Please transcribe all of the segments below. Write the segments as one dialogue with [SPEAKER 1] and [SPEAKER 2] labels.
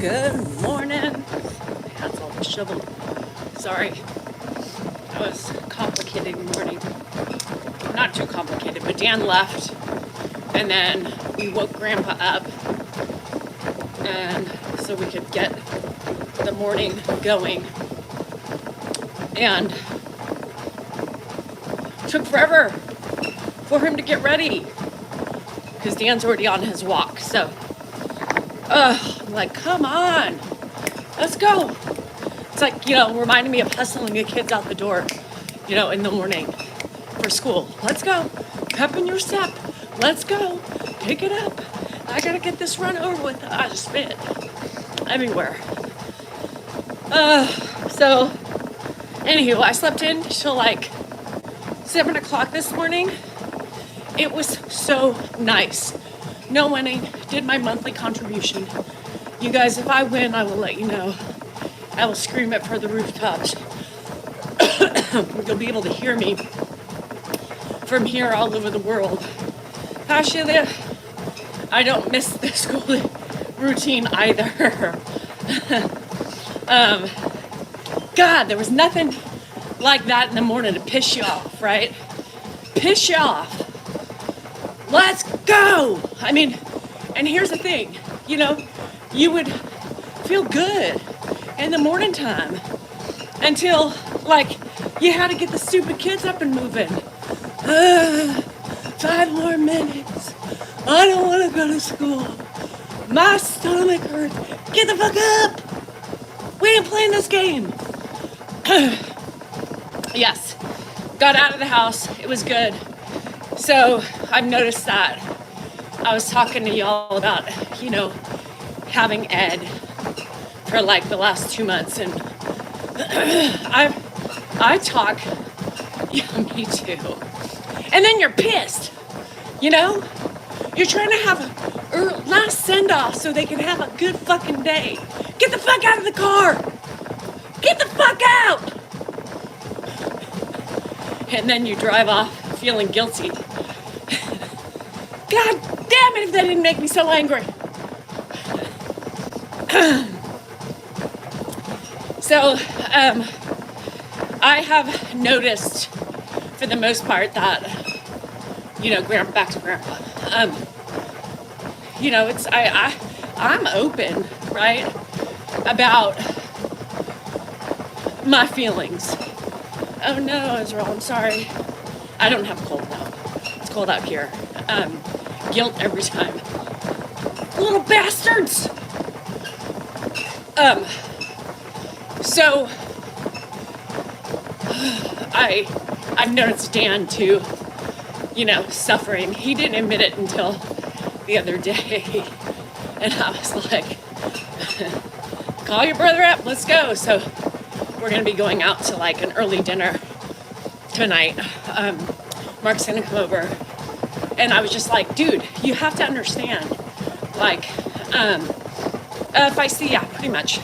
[SPEAKER 1] Good morning. My hat's all disheveled. Sorry. It was a complicated morning. Not too complicated, but Dan left. And then we woke Grandpa up. And so we could get the morning going. And it took forever for him to get ready. Because Dan's already on his walk. So, I'm like, come on. Let's go. It's like, reminding me of hustling the kids out the door, in the morning for school. Let's go. Pep in your step. Let's go. Pick it up. I gotta get this run over with. I just spit everywhere. So, anywho, I slept in till like 7 o'clock this morning. It was so nice. No winning. Did my monthly contribution. You guys, if I win, I will let you know. I will scream it for the rooftops. You'll be able to hear me from here all over the world. Actually, I don't miss the school routine either. God, there was nothing like that in the morning to piss you off, right? Piss you off. Let's go. I mean, and here's the thing, you would feel good in the morning time until, you had to get the stupid kids up and moving. 5 more minutes. I don't want to go to school. My stomach hurts. Get the fuck up. We ain't playing this game. Yes. Got out of the house. It was good. So I've noticed that I was talking to y'all about, having Ed for the last 2 months, and I talk, yeah, me too. And then you're pissed, You're trying to have a last send-off so they can have a good fucking day. Get the fuck out of the car. Get the fuck out. And then you drive off feeling guilty. God damn it if that didn't make me so angry. So, I have noticed, for the most part, that, back to Grandpa, I'm open, right, about my feelings. Oh no, Israel, I'm sorry. I don't have a cold now. It's cold out here. Guilt every time. Little bastards! So, I've noticed Dan too, suffering. He didn't admit it until the other day. And I was like, call your brother up, let's go. So, we're gonna be going out to an early dinner tonight. Mark's gonna come over. And I was just like, dude, you have to understand. Feisty, yeah, pretty much.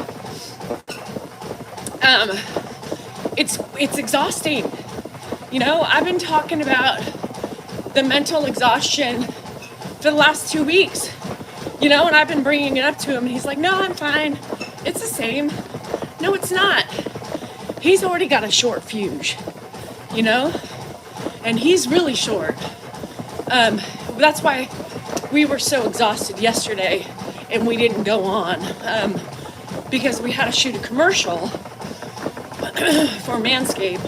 [SPEAKER 1] It's exhausting. I've been talking about the mental exhaustion for the last 2 weeks. And I've been bringing it up to him, and he's like, no, I'm fine. It's the same. No, it's not. He's already got a short fuse, and he's really short. That's why we were so exhausted yesterday and we didn't go on, because we had to shoot a commercial for Manscaped.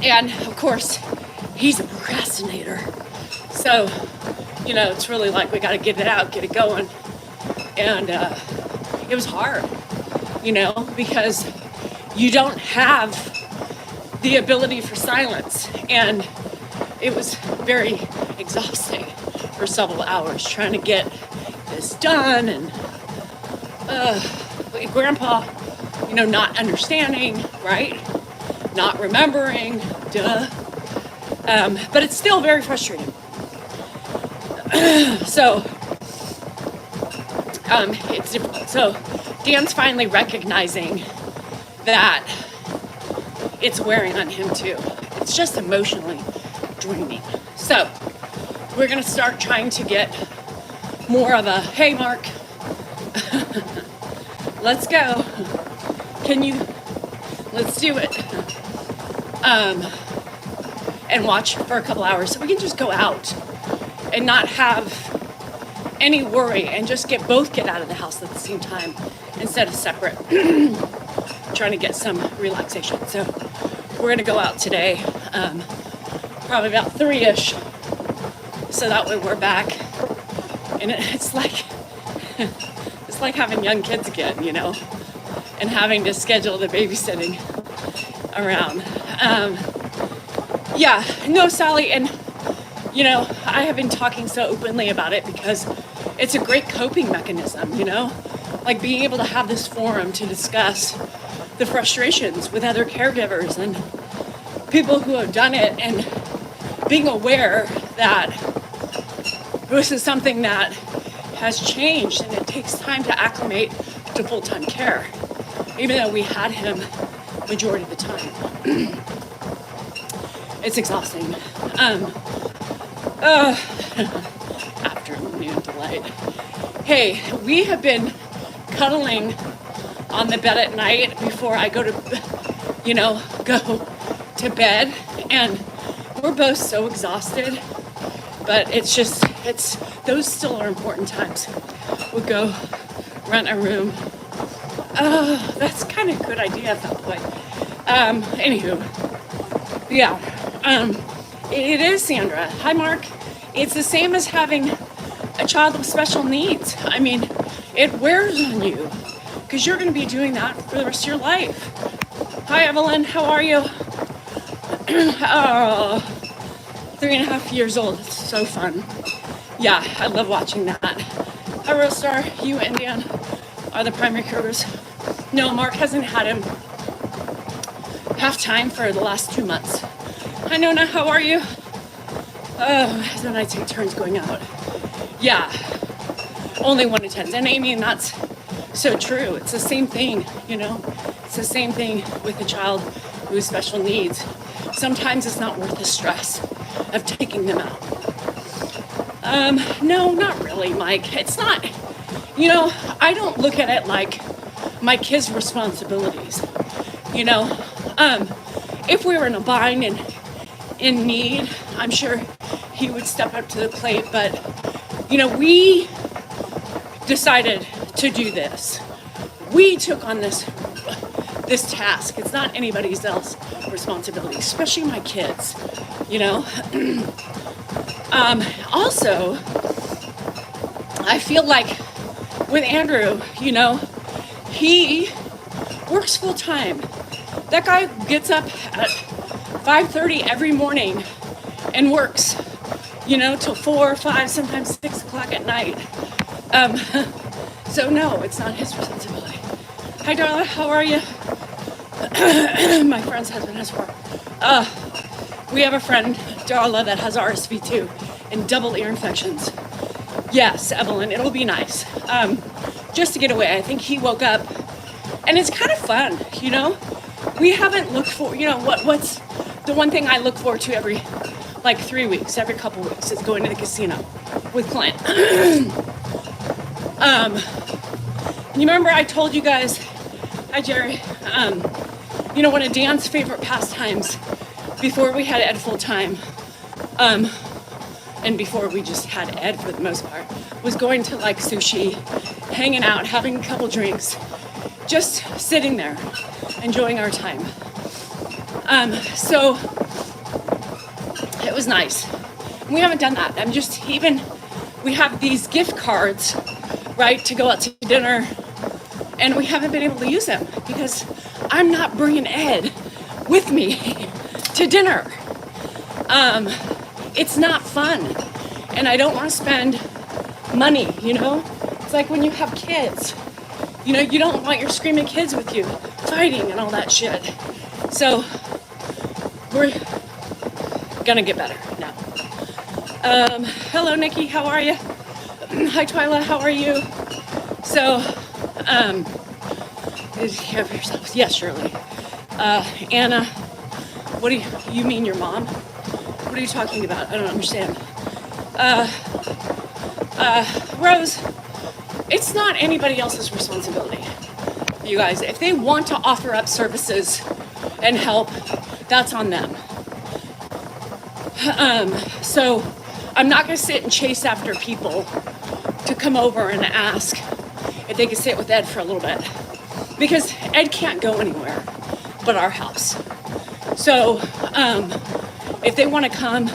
[SPEAKER 1] And of course, he's a procrastinator. So, it's really we got to get it out, get it going. And it was hard, because you don't have the ability for silence. And it was very exhausting for several hours trying to get this done, and Grandpa, not understanding, right? Not remembering, duh. But it's still very frustrating. So, it's difficult. So, Dan's finally recognizing that it's wearing on him too. It's just emotionally draining. So, we're gonna start trying to get more of a, hey Mark, Let's go. Let's do it. And watch for a couple hours so we can just go out and not have any worry and just get out of the house at the same time instead of separate, trying to get some relaxation. So we're gonna go out today, probably about 3-ish, so that way we're back. And it's like having young kids again, you know, and having to schedule the babysitting around. Yeah, no, Sally, and you know, I have been talking so openly about it because it's a great coping mechanism, you know, like being able to have this forum to discuss the frustrations with other caregivers and people who have done it, and being aware that this is something that has changed and it takes time to acclimate to full-time care, even though we had him majority of the time. It's exhausting. Afternoon delight. Hey, we have been cuddling on the bed at night before I go to bed, and we're both so exhausted, but it's those still are important times. We'll go rent a room. Oh, that's kind of a good idea at that point. Anywho, yeah. It is, Sandra. Hi, Mark. It's the same as having a child with special needs. I mean, it wears on you because you're going to be doing that for the rest of your life. Hi, Evelyn. How are you? 3.5 years old. It's so fun. Yeah, I love watching that. Hi, Rosestar. You and Dan are the primary caregivers. No, Mark hasn't had him half-time for the last 2 months. Hi, Nona, how are you? Oh, then I take turns going out. Yeah, only 1 attends. And Amy, and that's so true. It's the same thing, you know? It's the same thing with a child who has special needs. Sometimes it's not worth the stress of taking them out. No, not really, Mike. It's not, you know, I don't look at it like my kids' responsibilities, you know? If we were in a bind and in need, I'm sure he would step up to the plate, but you know, we decided to do this. We took on this task. It's not anybody else's responsibility, especially my kids, you know. Also, I feel like with Andrew, you know, he works full time. That guy gets up at 5:30 every morning and works, you know, till 4, 5, sometimes 6 o'clock at night. So no, it's not his responsibility. Hi, Darla, how are you? My friend's husband has work. We have a friend, Darla, that has RSV too, and double ear infections. Yes, Evelyn, it'll be nice. Just to get away. I think he woke up, and it's kind of fun, you know? We haven't looked for, you know, what's the one thing I look forward to every 3 weeks, every couple weeks, is going to the casino with Clint. You remember I told you guys, hi Jerry, you know, one of Dan's favorite pastimes before we had Ed full time, and before we just had Ed for the most part, was going to like sushi, hanging out, having a couple drinks, just sitting there, enjoying our time. So it was nice. We haven't done that. We have these gift cards, right, to go out to dinner, and we haven't been able to use them because I'm not bringing Ed with me to dinner. It's not fun, and I don't want to spend money, you know? It's like when you have kids, you know, you don't want your screaming kids with you, fighting and all that shit. So we're gonna get better now. Hello, Nikki, how are you? Hi, Twyla, how are you? So, did you care for yourself? Yes, Shirley. Anna, what do you mean your mom? What are you talking about? I don't understand. Rose, it's not anybody else's responsibility. You guys, if they want to offer up services and help, that's on them. So I'm not going to sit and chase after people to come over and ask if they could sit with Ed for a little bit, because Ed can't go anywhere but our house. So if they want to come,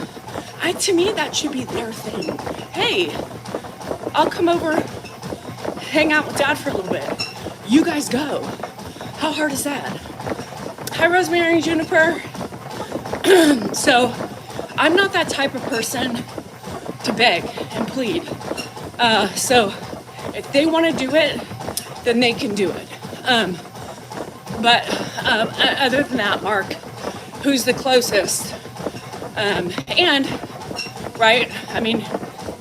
[SPEAKER 1] to me that should be their thing. Hey, I'll come over, hang out with Dad for a little bit. You guys go. How hard is that? Hi, Rosemary and Juniper. So I'm not that type of person to beg and plead. So if they want to do it, then they can do it. But other than that, Mark, who's the closest, and right, I mean,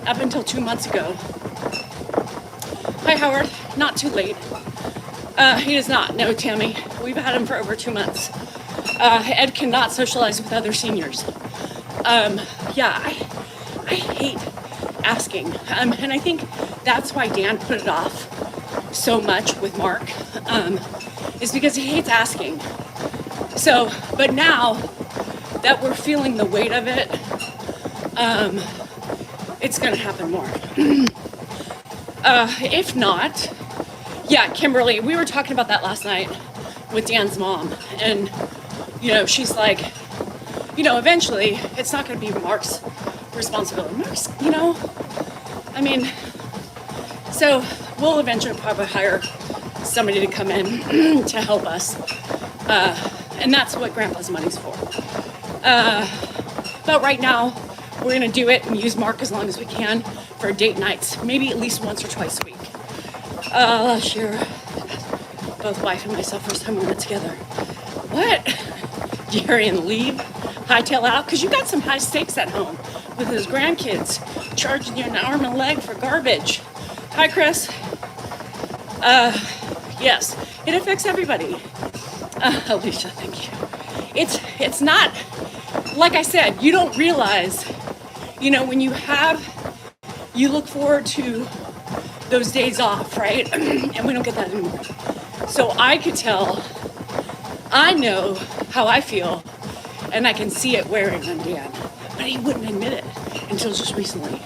[SPEAKER 1] up until 2 months ago. Hi, Howard. Not too late. He does not. No, Tammy. We've had him for over 2 months. Ed cannot socialize with other seniors. Yeah, I hate asking. And I think that's why Dan put it off so much with Mark, is because he hates asking. So, but now that we're feeling the weight of it, it's gonna happen more. If not, yeah, Kimberly, we were talking about that last night with Dan's mom, and you know, she's like, you know, eventually it's not going to be Mark's responsibility. Mark's, you know, I mean, so we'll eventually probably hire somebody to come in to help us, and that's what Grandpa's money's for. But right now, we're going to do it and use Mark as long as we can for date nights, maybe at least once or twice a week. Last year, both wife and myself, first time we went together. What? Jerry and leave, hightail out, because you got some high stakes at home with his grandkids, charging you an arm and a leg for garbage. Hi, Chris. Yes, it affects everybody. Alicia, thank you. It's not, like I said, you don't realize, you know, when you look forward to those days off, right? And we don't get that anymore. So I could tell, I know how I feel, and I can see it wearing on Dan, but he wouldn't admit it until just recently.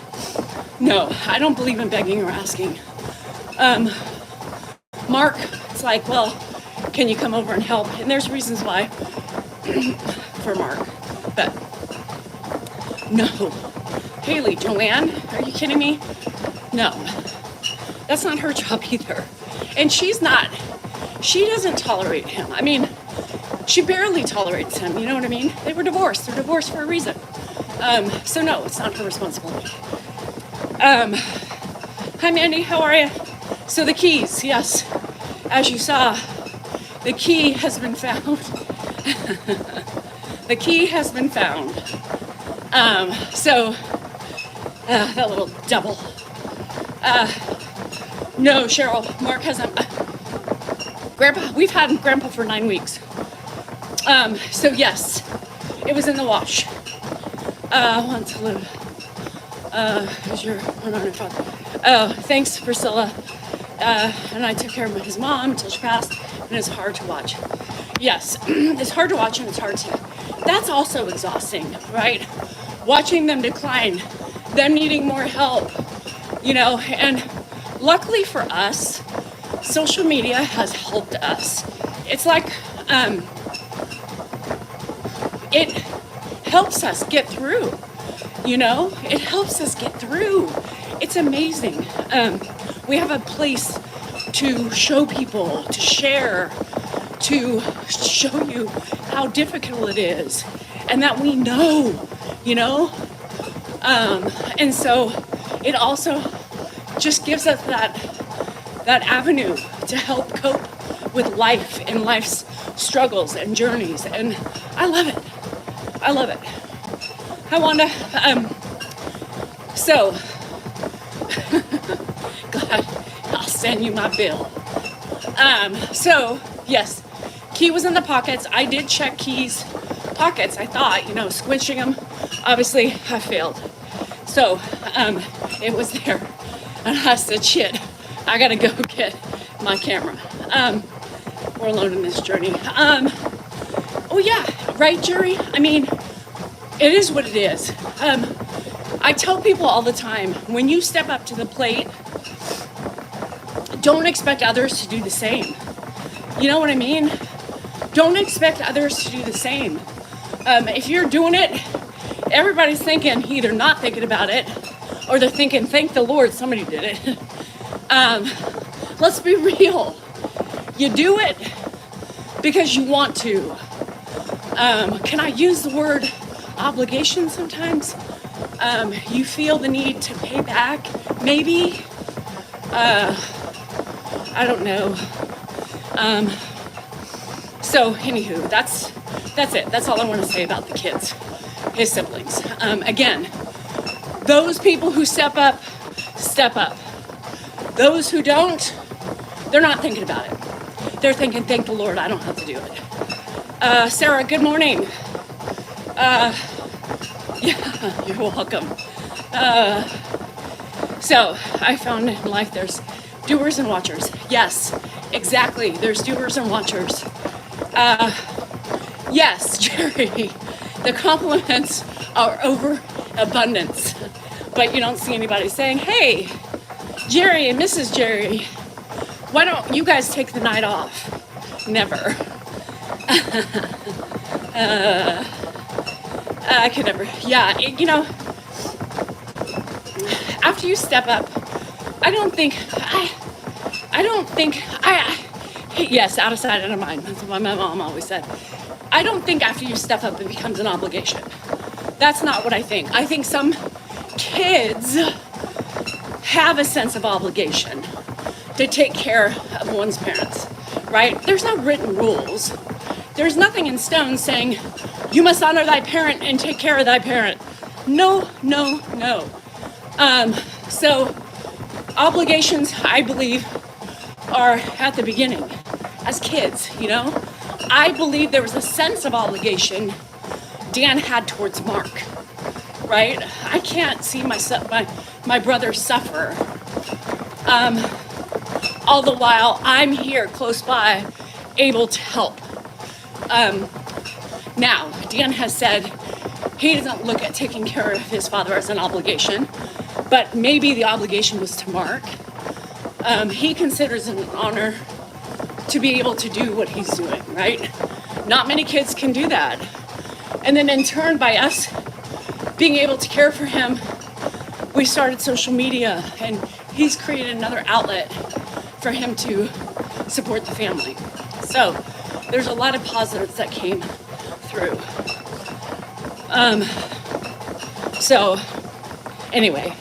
[SPEAKER 1] No, I don't believe in begging or asking. Mark, it's like, well, can you come over and help? And there's reasons why for Mark, but no. Haley, Joanne, are you kidding me? No, that's not her job either. And she doesn't tolerate him. I mean, she barely tolerates him, you know what I mean? They were divorced. They're divorced for a reason. So no, it's not her responsibility. Hi, Mandy, how are you? So the keys, yes. As you saw, the key has been found. The key has been found. That little devil. No, Cheryl, Mark hasn't. Grandpa, we've had Grandpa for 9 weeks. So yes, it was in the wash. Want to live. Is your thanks, Priscilla. And I took care of his mom until she passed, and it's hard to watch. Yes, it's hard to watch and it's hard to. That's also exhausting, right? Watching them decline, them needing more help, you know, and luckily for us, social media has helped us. It's like, it helps us get through, you know? It helps us get through. It's amazing. We have a place to show people, to share, to show you how difficult it is, and that we know, you know? And so it also just gives us that avenue to help cope with life and life's struggles and journeys, and I love it. I love it. Hi, Wanda. So, God, I'll send you my bill. So, yes, key was in the pockets. I did check keys pockets. I thought, you know, squishing them. Obviously, I failed. So, it was there. And I said, shit, I gotta go get my camera. We're alone in this journey. Oh yeah, right, Jerry? I mean, it is what it is. I tell people all the time, when you step up to the plate, don't expect others to do the same. You know what I mean? Don't expect others to do the same. If you're doing it, everybody's thinking, either not thinking about it, or they're thinking, thank the Lord somebody did it. Let's be real. You do it because you want to. Can I use the word obligation sometimes? You feel the need to pay back, maybe? I don't know. So anywho, that's it. That's all I want to say about the kids, his siblings. Again, those people who step up, step up. Those who don't, they're not thinking about it. They're thinking, thank the Lord, I don't have to do it. Sarah, good morning. Yeah, you're welcome. So I found in life there's doers and watchers. Yes, exactly. There's doers and watchers. Yes, Jerry, the compliments are overabundance, but you don't see anybody saying, hey, Jerry and Mrs. Jerry, why don't you guys take the night off? Never. I could never. Yeah, after you step up, yes, out of sight, out of mind. That's what my mom always said. I don't think after you step up, it becomes an obligation. That's not what I think. I think some kids have a sense of obligation to take care of one's parents, right? There's no written rules. There's nothing in stone saying, you must honor thy parent and take care of thy parent. No. So obligations, I believe, are at the beginning as kids, I believe there was a sense of obligation Dan had towards Mark, right? I can't see my brother suffer. All the while I'm here close by, able to help. Now, Dan has said he doesn't look at taking care of his father as an obligation, but maybe the obligation was to Mark. He considers it an honor to be able to do what he's doing, right? Not many kids can do that. And then in turn, by us being able to care for him, we started social media, and he's created another outlet for him to support the family. So there's a lot of positives that came through. So anyway,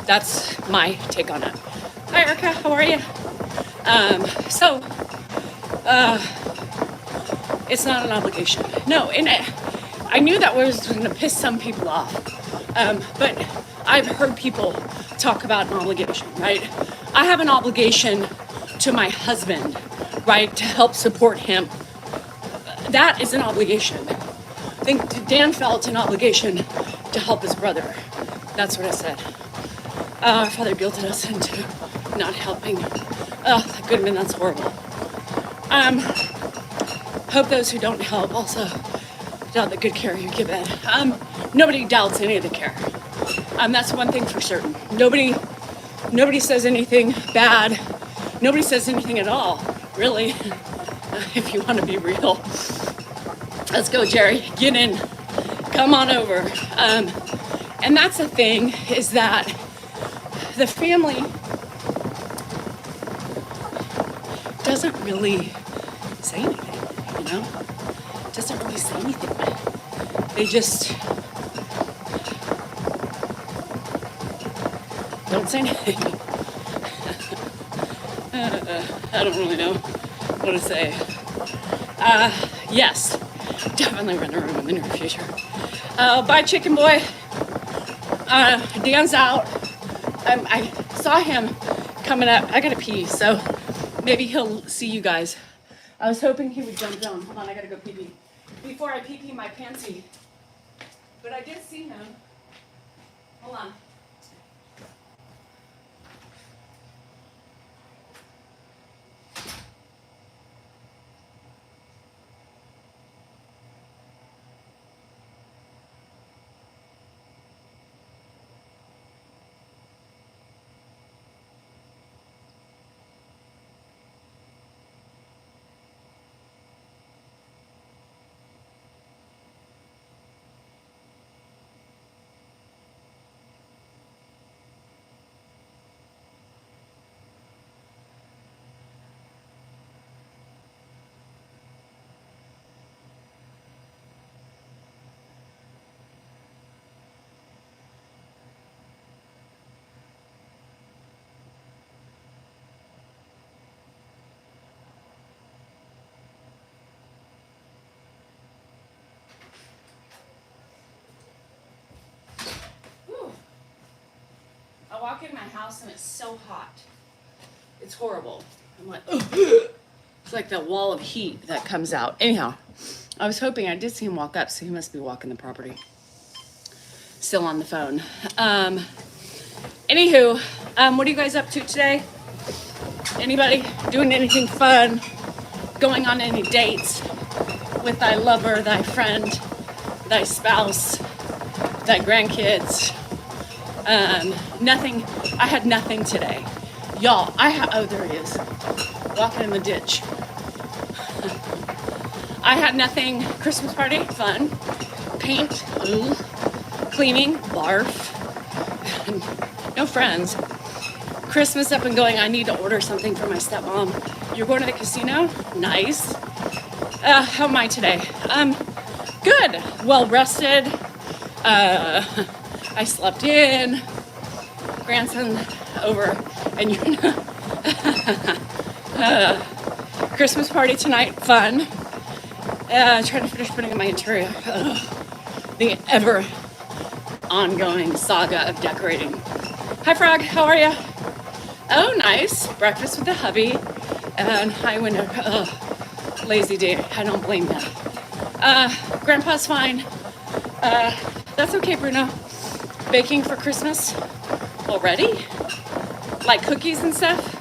[SPEAKER 1] that's my take on it. Hi Erica, how are you? It's not an obligation. No, and I knew that was going to piss some people off. But I've heard people talk about an obligation, right? I have an obligation to my husband, right, to help support him. That is an obligation. I think Dan felt an obligation to help his brother. That's what I said. Our father guilted us into not helping. Oh, Goodman, that's horrible. Hope those who don't help also doubt the good care you give it. Nobody doubts any of the care. That's one thing for certain. Nobody says anything bad. Nobody says anything at all, really, if you want to be real. Let's go, Jerry. Get in. Come on over. And that's the thing, is that the family doesn't really say anything, Doesn't really say anything. They just don't say anything. I don't really know what to say. Yes, definitely rent a room in the near future. Bye, chicken boy. Dan's out. I saw him coming up. I gotta pee, so maybe he'll see you guys. I was hoping he would jump down. Hold on, I gotta go pee-pee. Before I pee-pee my pantsy. But I did see him. Hold on. I walk in my house and it's so hot. It's horrible. I'm like, ugh. It's like that wall of heat that comes out. Anyhow, I was hoping, I did see him walk up, so he must be walking the property. Still on the phone. Anywho, what are you guys up to today? Anybody doing anything fun? Going on any dates with thy lover, thy friend, thy spouse, thy grandkids? Nothing. I had nothing today. Y'all, oh, there he is. Walking in the ditch. I had nothing. Christmas party, fun. Paint, ooh. Cleaning, barf. No friends. Christmas up and going. I need to order something for my stepmom. You're going to the casino? Nice. How am I today? Good. Well rested. I slept in. Grandson over, and you know, Christmas party tonight. Fun. Trying to finish putting in my interior. The ever ongoing saga of decorating. Hi, Frog. How are you? Oh, nice. Breakfast with the hubby. And high window. Lazy day. I don't blame you. Grandpa's fine. That's okay, Bruno. Baking for Christmas already? Like cookies and stuff?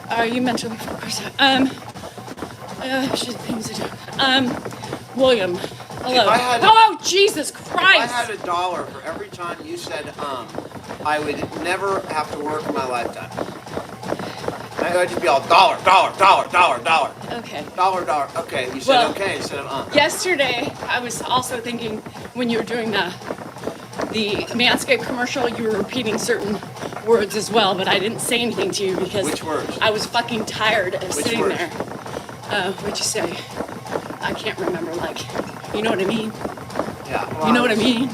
[SPEAKER 1] Are you mentally focused? Things to do. William. Hello. Oh, Jesus Christ!
[SPEAKER 2] If I had $1 for every time you said I would never have to work in my lifetime. I would just be all dollar.
[SPEAKER 1] Okay.
[SPEAKER 2] Dollar. Okay, you said okay instead of
[SPEAKER 1] Yesterday, I was also thinking when you were doing the Manscaped commercial, you were repeating certain words as well, but I didn't say anything to you because
[SPEAKER 2] Which words?
[SPEAKER 1] I was fucking tired of
[SPEAKER 2] Which
[SPEAKER 1] sitting
[SPEAKER 2] words?
[SPEAKER 1] there. What'd you say? I can't remember. Like, you know what I mean?
[SPEAKER 2] Yeah. Well,
[SPEAKER 1] You know what I mean?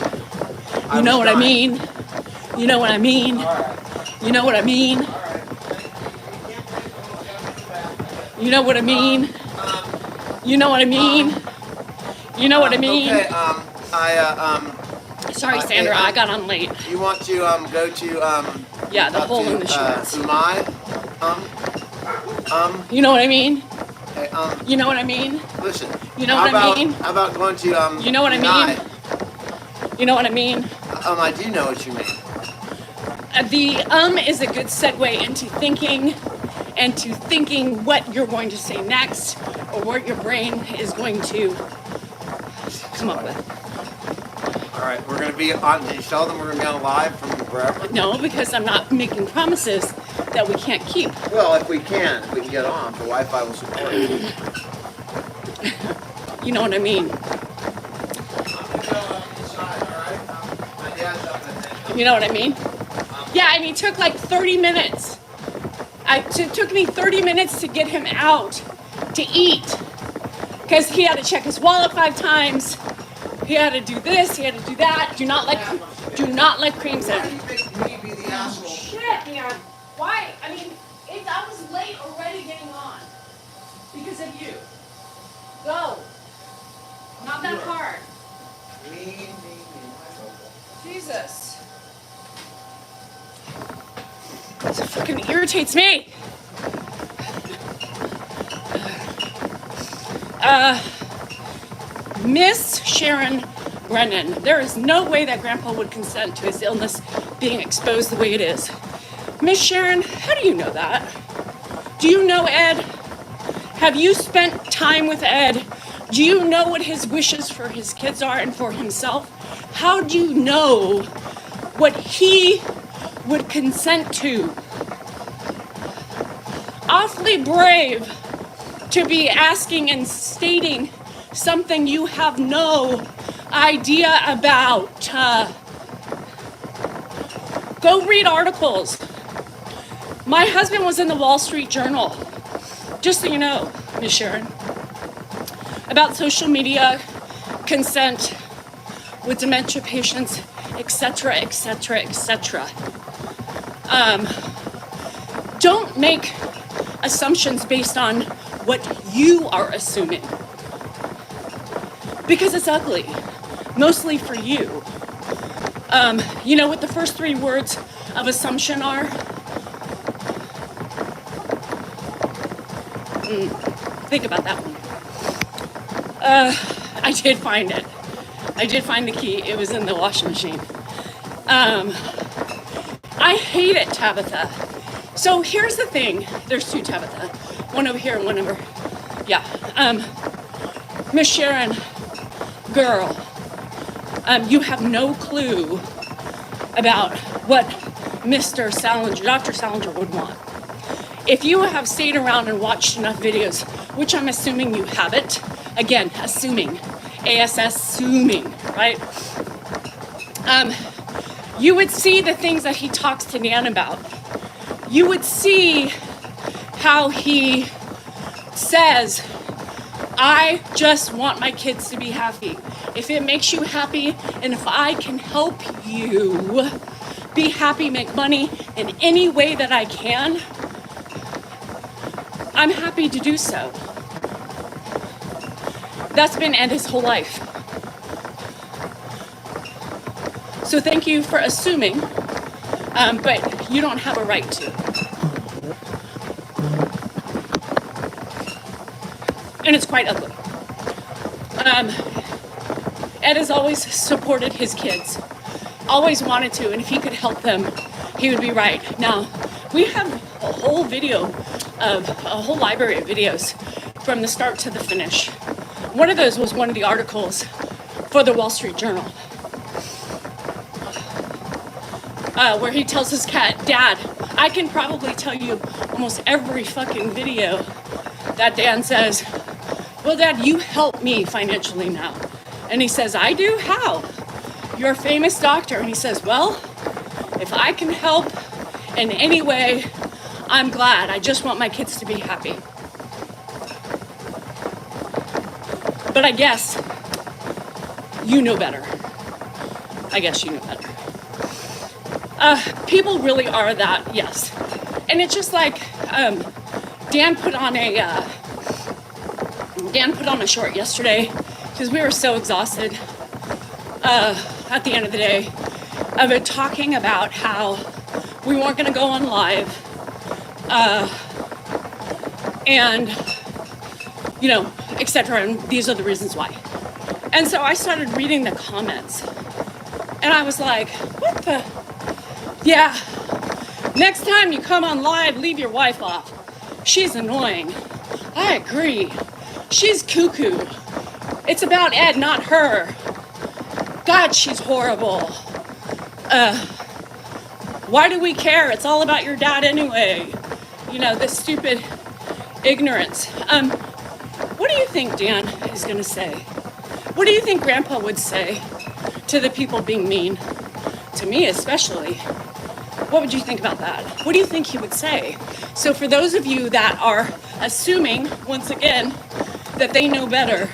[SPEAKER 1] You know what I mean? You know what I mean? You know what I mean? You know what I mean? You know what I mean? You know what I mean?
[SPEAKER 2] Okay.
[SPEAKER 1] Sorry, Sandra. I got on late.
[SPEAKER 2] You want to go to
[SPEAKER 1] Yeah, the hole in the shorts.
[SPEAKER 2] Umai?
[SPEAKER 1] You know what I mean?
[SPEAKER 2] Okay,
[SPEAKER 1] You know what I mean?
[SPEAKER 2] listen.
[SPEAKER 1] You know what I mean?
[SPEAKER 2] How about going to
[SPEAKER 1] You know what I mean? You know what I mean?
[SPEAKER 2] I do know what you mean.
[SPEAKER 1] The is a good segue into thinking what you're going to say next or what your brain is going to come up with.
[SPEAKER 2] All right, we're going to be on. Did you tell them we're going to be on live from wherever?
[SPEAKER 1] No, because I'm not making promises that we can't keep.
[SPEAKER 2] Well, if we can get on, the Wi-Fi will support it.
[SPEAKER 1] You know what I mean? You know what I mean? Yeah, and he took like 30 minutes. It took me 30 minutes to get him out to eat because he had to check his wallet 5 times. He had to do this. He had to do that. Do not let cream set.
[SPEAKER 2] Why do you make me be the asshole?
[SPEAKER 1] Shit, man. Why? I mean, I was late already getting on because of you. Go. Not that hard.
[SPEAKER 2] Me.
[SPEAKER 1] Jesus. It fucking irritates me. Miss Sharon Brennan, there is no way that Grandpa would consent to his illness being exposed the way it is. Miss Sharon, how do you know that? Do you know Ed? Have you spent time with Ed? Do you know what his wishes for his kids are and for himself? How do you know what he would consent to? Awfully brave to be asking and stating something you have no idea about. Go read articles. My husband was in the Wall Street Journal, just so you know, Miss Sharon, about social media, consent with dementia patients, etc., etc., etc. Don't make assumptions based on what you are assuming, because it's ugly, mostly for you. You know what the first 3 words of assumption are? Think about that one. I did find it. I did find the key. It was in the washing machine. I hate it, Tabitha. So here's the thing. There's two Tabitha. One over here and one over. Yeah. Miss Sharon, girl, you have no clue about what Mr. Salinger, Dr. Salinger would want. If you have stayed around and watched enough videos, which I'm assuming you haven't, again, assuming, assuming, right? You would see the things that he talks to Dan about. You would see how he says, I just want my kids to be happy. If it makes you happy, and if I can help you be happy, make money in any way that I can, I'm happy to do so. That's been Ed his whole life. So thank you for assuming, but you don't have a right to. And it's quite ugly. Ed has always supported his kids, always wanted to, and if he could help them, he would be right. Now, we have a whole library of videos from the start to the finish. One of those was one of the articles for the Wall Street Journal, where he tells his cat, Dad, I can probably tell you almost every fucking video that Dan says, well, Dad, you help me financially now. And he says, I do? How? You're a famous doctor. And he says, well, if I can help in any way, I'm glad. I just want my kids to be happy. But I guess you know better. I guess you know better. People really are that, yes. And it's just like Dan put on a short yesterday because we were so exhausted at the end of the day of it, talking about how we weren't going to go on live and, you know, etc. And these are the reasons why. And so I started reading the comments and I was like, what the? Yeah, next time you come on live, leave your wife off. She's annoying. I agree. She's cuckoo. It's about Ed, not her. God, she's horrible. Why do we care? It's all about your dad anyway. You know, this stupid ignorance. What do you think Dan is going to say? What do you think Grandpa would say to the people being mean? To me especially. What would you think about that? What do you think he would say? So for those of you that are assuming, once again, that they know better,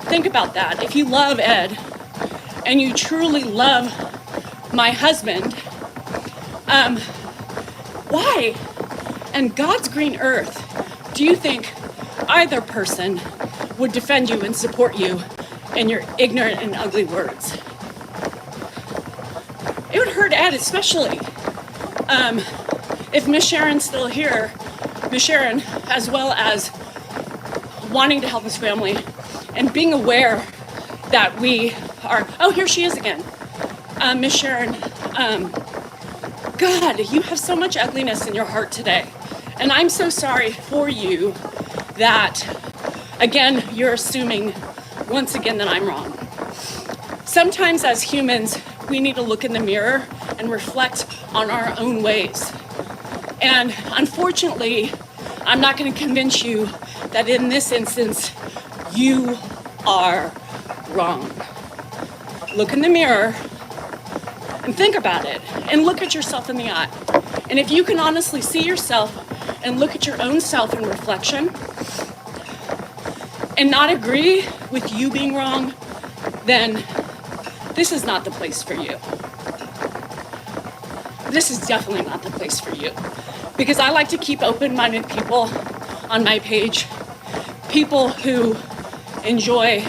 [SPEAKER 1] think about that. If you love Ed and you truly love my husband, why? And God's green earth, do you think either person would defend you and support you in your ignorant and ugly words? It would hurt Ed especially. If Miss Sharon's still here, Miss Sharon, as well as wanting to help his family and being aware that we are, oh, here she is again. Miss Sharon, God, you have so much ugliness in your heart today. And I'm so sorry for you that, again, you're assuming once again that I'm wrong. Sometimes as humans, we need to look in the mirror and reflect on our own ways. And unfortunately, I'm not going to convince you that in this instance, you are wrong. Look in the mirror and think about it and look at yourself in the eye. And if you can honestly see yourself and look at your own self in reflection and not agree with you being wrong, then this is not the place for you. This is definitely not the place for you. Because I like to keep open-minded people on my page, people who enjoy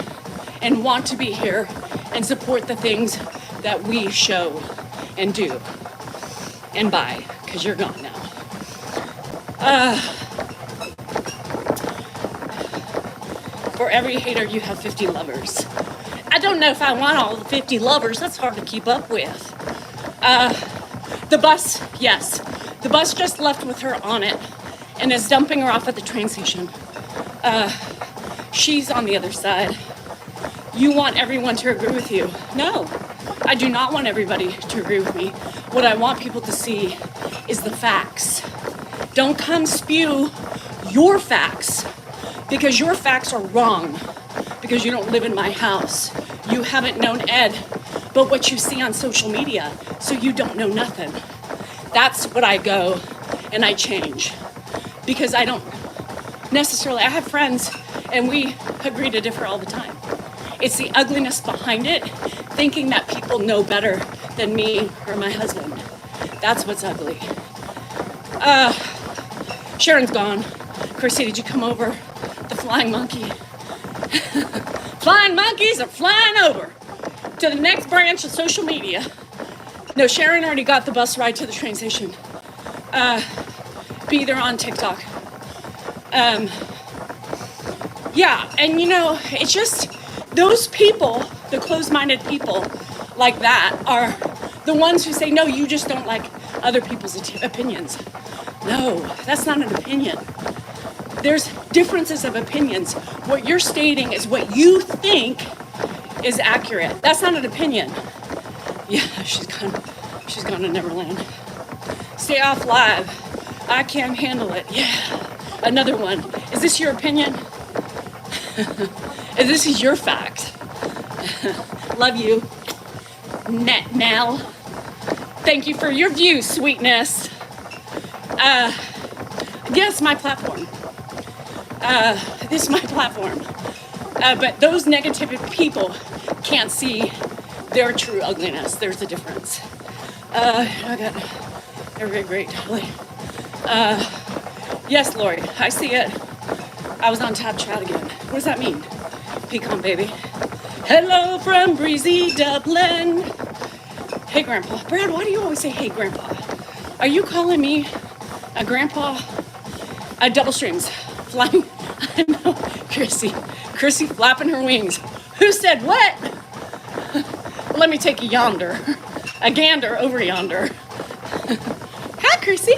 [SPEAKER 1] and want to be here and support the things that we show and do. and bye, because you're gone now. For every hater, you have 50 lovers. I don't know if I want all the 50 lovers. That's hard to keep up with. The bus, yes. The bus just left with her on it and is dumping her off at the train station. She's on the other side. You want everyone to agree with you. No, I do not want everybody to agree with me. What I want people to see is the facts. Don't come spew your facts, because your facts are wrong, because you don't live in my house. You haven't known Ed, but what you see on social media, so you don't know nothing. That's what I go and I change, because I don't necessarily, I have friends and we agree to differ all the time. It's the ugliness behind it, thinking that people know better than me or my husband. That's what's ugly. Sharon's gone. Chrissy, did you come over? The flying monkey. Flying monkeys are flying over to the next branch of social media. No, Sharon already got the bus ride to the train station. Be there on TikTok. Yeah, and you know, it's just those people, the closed-minded people like that, are the ones who say, no, you just don't like other people's opinions. No, that's not an opinion. There's differences of opinions. What you're stating is what you think is accurate. That's not an opinion. Yeah, she's gone to Neverland. Stay off live. I can't handle it. Yeah. Another one. Is this your opinion? This is your fact. Love you. Nell. Thank you for your view, sweetness. Yes, my platform. This is my platform. But those negative people can't see their true ugliness. There's a difference. I got a great. Yes, Lori, I see it. I was on Tab Chat again. What does that mean? Pecan baby. Hello from breezy Dublin. Hey, Grandpa. Brad, why do you always say, hey, Grandpa? Are you calling me a grandpa? Double streams. Flying. I know. Chrissy flapping her wings. Who said what? Let me take a yonder. A gander over yonder. Hi, Chrissy.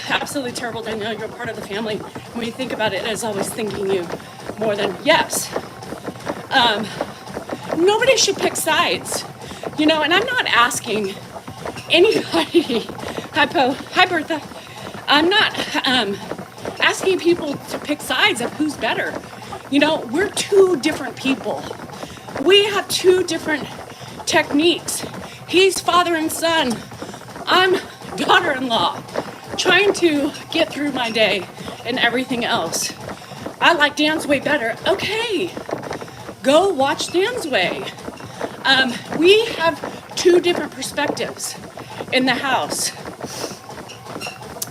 [SPEAKER 1] Absolutely terrible, Danielle. You're a part of the family. When you think about it, it's always thinking you more than yes. Nobody should pick sides, you know, and I'm not asking anybody, hi Bertha, I'm not asking people to pick sides of who's better. You know, we're two different people. We have two different techniques. He's father and son. I'm daughter-in-law, trying to get through my day and everything else. I like Dan's Way better. Okay, go watch Dan's Way. We have two different perspectives in the house.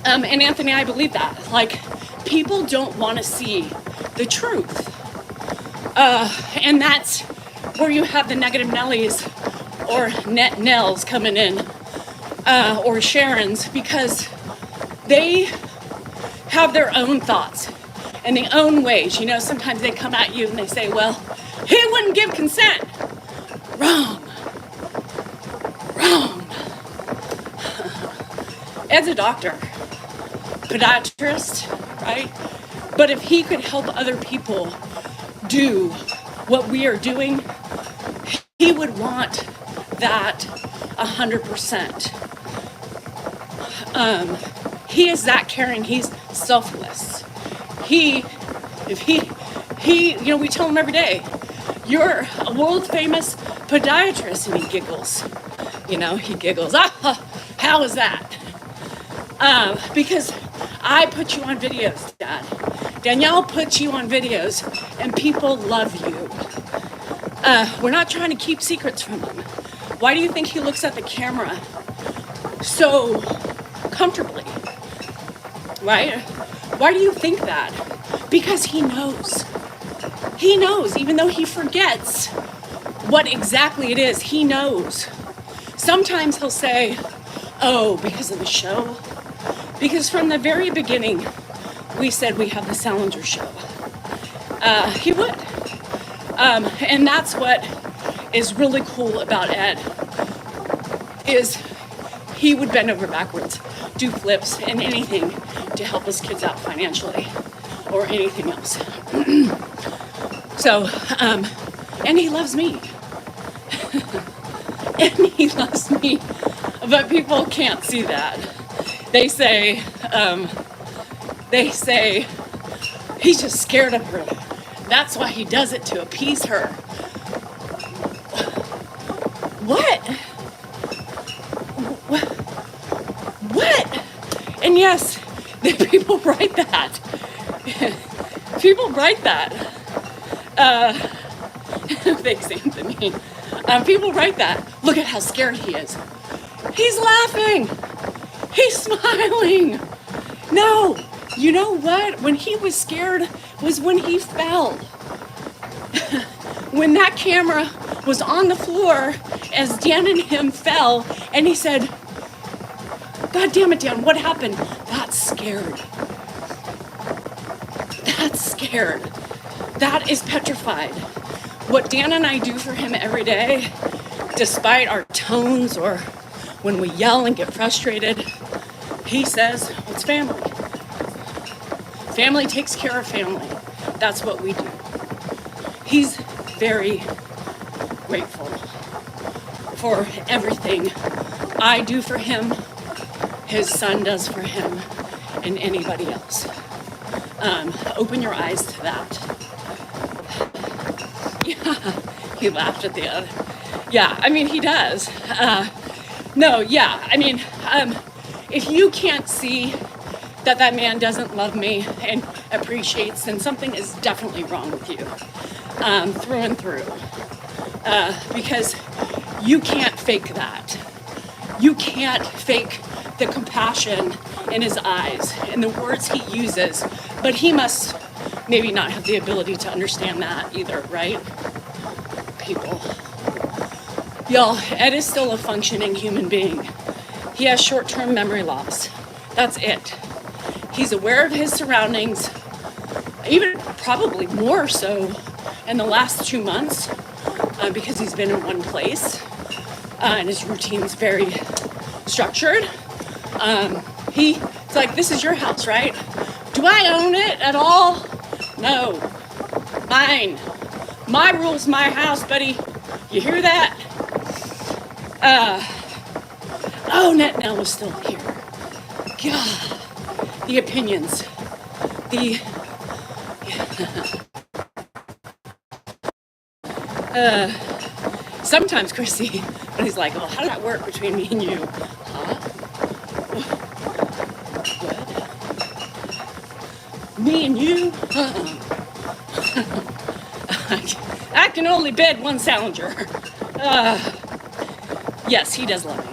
[SPEAKER 1] And Anthony, I believe that. Like, people don't want to see the truth. And that's where you have the negative Nellies or net Nels coming in, or Sharons, because they have their own thoughts and their own ways. You know, sometimes they come at you and they say, well, he wouldn't give consent. Wrong. Ed's a doctor, podiatrist, right? But if he could help other people do what we are doing, he would want that 100%. He is that caring. He's selfless. You know, we tell him every day, you're a world famous podiatrist, and he giggles. You know, he giggles. How is that? Because I put you on videos, Dad. Danielle puts you on videos, and people love you. We're not trying to keep secrets from him. Why do you think he looks at the camera so comfortably? Right? Why do you think that? Because he knows. He knows, even though he forgets what exactly it is, he knows. Sometimes he'll say, oh, because of the show. Because from the very beginning, we said we have the Salinger show. He would. And that's what is really cool about Ed, is he would bend over backwards, do flips and anything to help his kids out financially or anything else. So, and he loves me. And he loves me. But people can't see that. They say, he's just scared of her. That's why he does it, to appease her. What? And yes, people write that. People write that. Thanks, Anthony. People write that. Look at how scared he is. He's laughing. He's smiling. No, you know what? When he was scared was when he fell. When that camera was on the floor as Dan and him fell, and he said, God damn it, Dan, what happened? That's scared. That's scared. That is petrified. What Dan and I do for him every day, despite our tones or when we yell and get frustrated, he says, it's family. Family takes care of family. That's what we do. He's very grateful for everything I do for him, his son does for him, and anybody else. Open your eyes to that. Yeah, he laughed at the other. Yeah, I mean, he does. No, yeah, I mean, if you can't see that that man doesn't love me and appreciates, then something is definitely wrong with you, through and through. Because you can't fake that. You can't fake the compassion in his eyes and the words he uses, but he must maybe not have the ability to understand that either, right? People. Y'all, Ed is still a functioning human being. He has short-term memory loss. That's it. He's aware of his surroundings, even probably more so in the last 2 months, because he's been in one place, and his routine's very structured. It's like, this is your house, right? Do I own it at all? No. Mine. My rules, my house, buddy. You hear that? Oh, Nell was still here. God. The opinions. Sometimes Chrissy, when he's like, oh, how does that work between me and you? Huh? What? Me and you? I can only bed one Salinger. Yes, he does love me.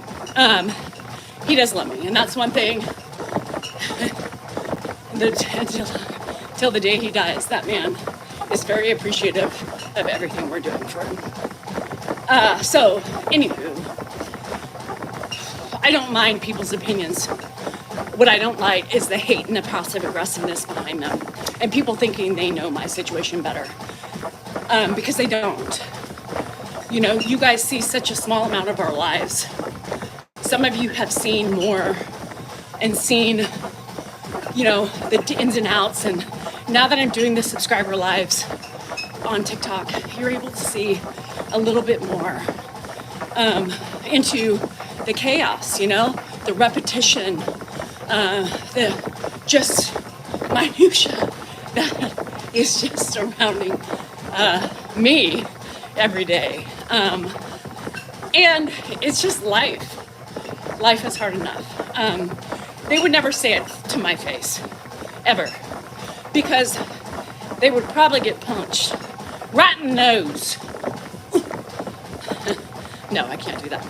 [SPEAKER 1] He does love me, and that's one thing. Till the day he dies, that man is very appreciative of everything we're doing for him. So, anywho, I don't mind people's opinions. What I don't like is the hate and the passive aggressiveness behind them, and people thinking they know my situation better, because they don't. You know, you guys see such a small amount of our lives. Some of you have seen more and seen, you know, the ins and outs, and now that I'm doing the subscriber lives on TikTok, you're able to see a little bit more into the chaos, you know, the repetition, the just minutia that is just surrounding me every day. And it's just life. Life is hard enough. They would never say it to my face, ever, because they would probably get punched right in the nose. No, I can't do that.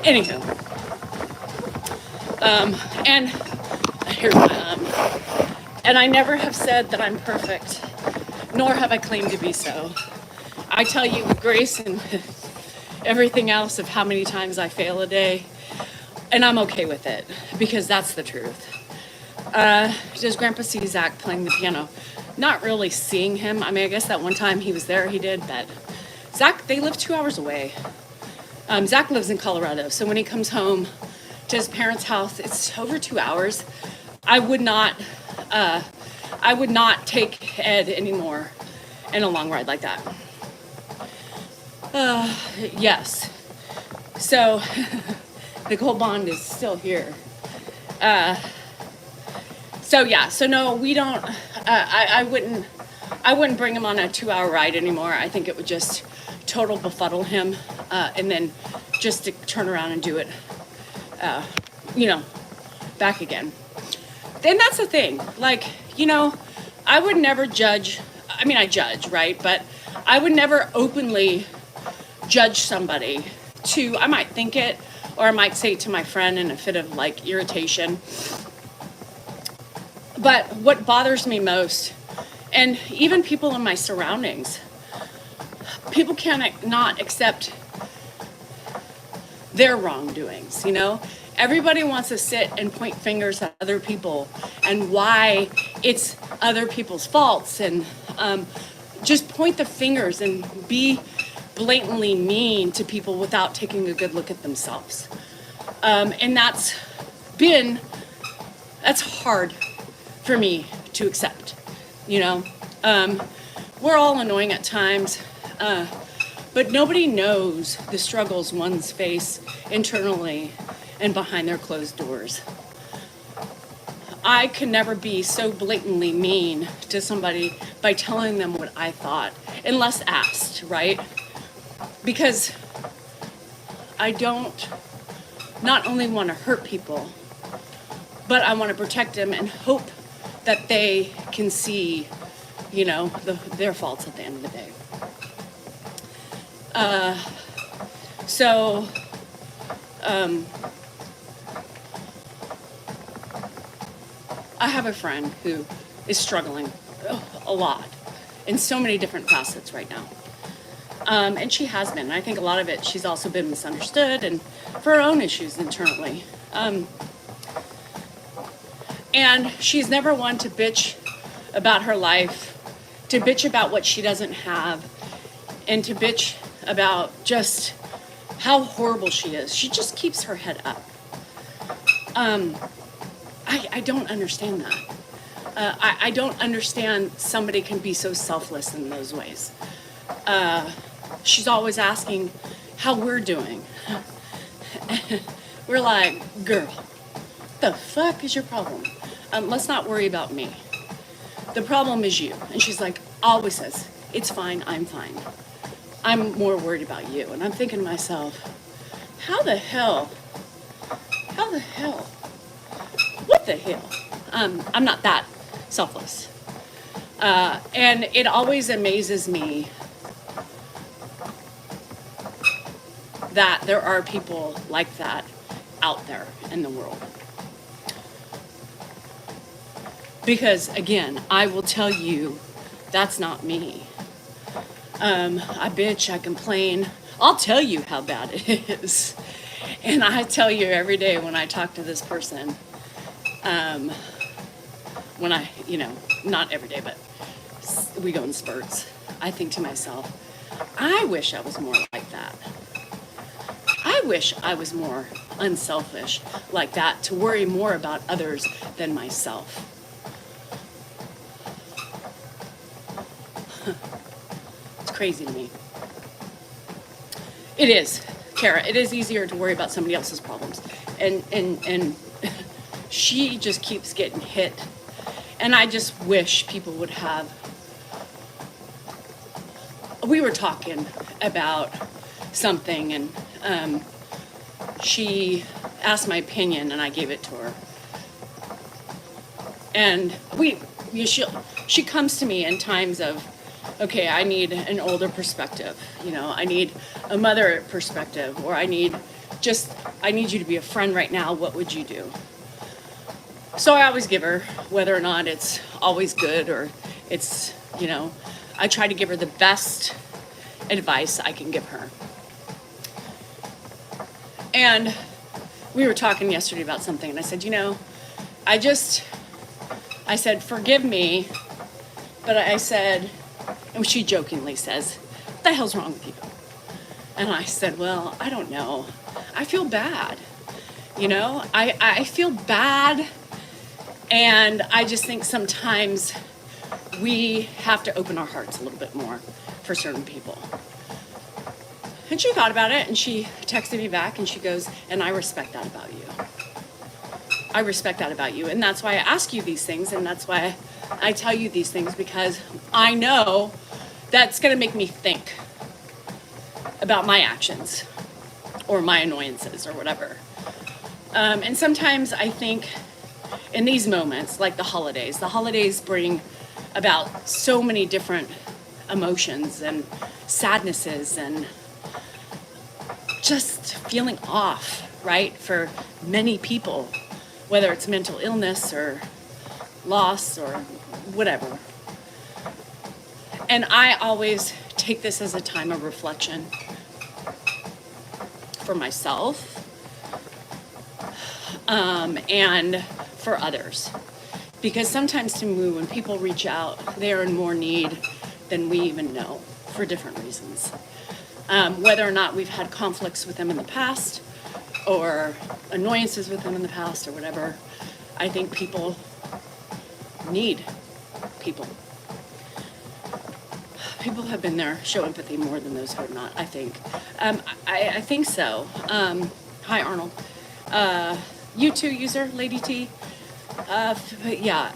[SPEAKER 1] Anywho, and here, and I never have said that I'm perfect. nor have I claimed to be so. I tell you with grace and everything else of how many times I fail a day, and I'm okay with it because that's the truth. Does Grandpa see Zach playing the piano? Not really seeing him. I mean, I guess that one time he was there, he did, but Zach, they live 2 hours away. Zach lives in Colorado, so when he comes home to his parents' house, it's over 2 hours. I would not take Ed anymore in a long ride like that. Yes. So the gold bond is still here. So no, we don't. I wouldn't bring him on a 2 hour ride anymore. I think it would just total befuddle him, and then just to turn around and do it, back again. Then that's the thing. Like, I would never judge. I mean, I judge, right? But I would never openly judge somebody. I might think it, or I might say it to my friend in a fit of like irritation. But what bothers me most, and even people in my surroundings, people can't not accept their wrongdoings, Everybody wants to sit and point fingers at other people and why it's other people's faults, and just point the fingers and be blatantly mean to people without taking a good look at themselves. And that's hard for me to accept, We're all annoying at times, but nobody knows the struggles one's face internally and behind their closed doors. I could never be so blatantly mean to somebody by telling them what I thought, unless asked, right? Because I don't not only want to hurt people, but I want to protect them and hope that they can see, their faults at the end of the day. I have a friend who is struggling a lot in so many different facets right now. And she has been. I think a lot of it, she's also been misunderstood and for her own issues internally. And she's never one to bitch about her life, to bitch about what she doesn't have, and to bitch about just how horrible she is. She just keeps her head up. I don't understand that. I don't understand somebody can be so selfless in those ways. She's always asking how we're doing. We're like, girl, the fuck is your problem? Let's not worry about me. The problem is you. And she's like, always says, it's fine, I'm fine. I'm more worried about you. And I'm thinking to myself, how the hell? What the hell? I'm not that selfless. And it always amazes me that there are people like that out there in the world. Because again, I will tell you, that's not me. I bitch, I complain. I'll tell you how bad it is. And I tell you every day when I talk to this person, when I, not every day, but we go in spurts, I think to myself, I wish I was more like that. I wish I was more unselfish like that, to worry more about others than myself. It's crazy to me. It is, Kara. It is easier to worry about somebody else's problems. And she just keeps getting hit. And I just wish people would have... We were talking about something, and she asked my opinion, and I gave it to her. And she comes to me in times of, okay, I need an older perspective. I need a mother perspective, or I need you to be a friend right now. What would you do? So I always give her, whether or not it's always good or it's, I try to give her the best advice I can give her. And we were talking yesterday about something, and I said, I said, forgive me, but I said, and she jokingly says, what the hell's wrong with you? And I said, well, I don't know. I feel bad. I feel bad, and I just think sometimes we have to open our hearts a little bit more for certain people. And she thought about it, and she texted me back, and she goes, and I respect that about you. I respect that about you, and that's why I ask you these things, and that's why I tell you these things, because I know that's going to make me think about my actions or my annoyances or whatever. And sometimes I think in these moments, like the holidays bring about so many different emotions and sadnesses and just feeling off, right? For many people, whether it's mental illness or loss or whatever. And I always take this as a time of reflection for myself, and for others. Because sometimes to me, when people reach out, they're in more need than we even know for different reasons. Whether or not we've had conflicts with them in the past or annoyances with them in the past or whatever, I think people need people. People have been there, show empathy more than those who have not, I think. I think so. Hi, Arnold. You too, user, Lady T. But yeah,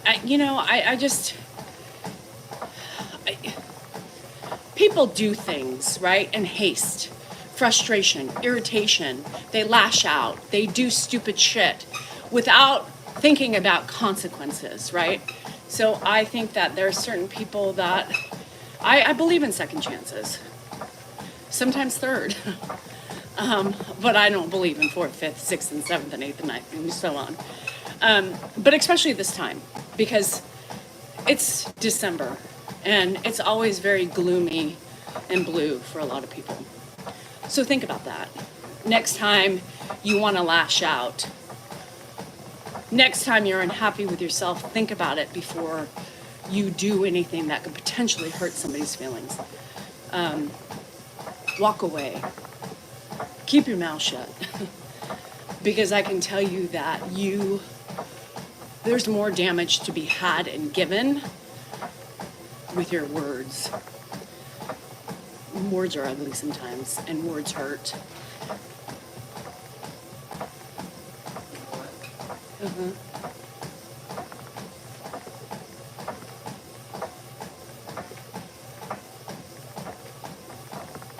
[SPEAKER 1] people do things, right? In haste, frustration, irritation. They lash out. They do stupid shit without thinking about consequences, right? So I think that there are certain people that I believe in second chances, sometimes third, but I don't believe in fourth, fifth, sixth, and seventh, and eighth, and ninth, and so on. But especially this time, because it's December, and it's always very gloomy and blue for a lot of people. So think about that. Next time you want to lash out, next time you're unhappy with yourself, think about it before you do anything that could potentially hurt somebody's feelings. Walk away. Keep your mouth shut. Because I can tell you that there's more damage to be had and given with your words. Words are ugly sometimes, and words hurt. Uh-huh.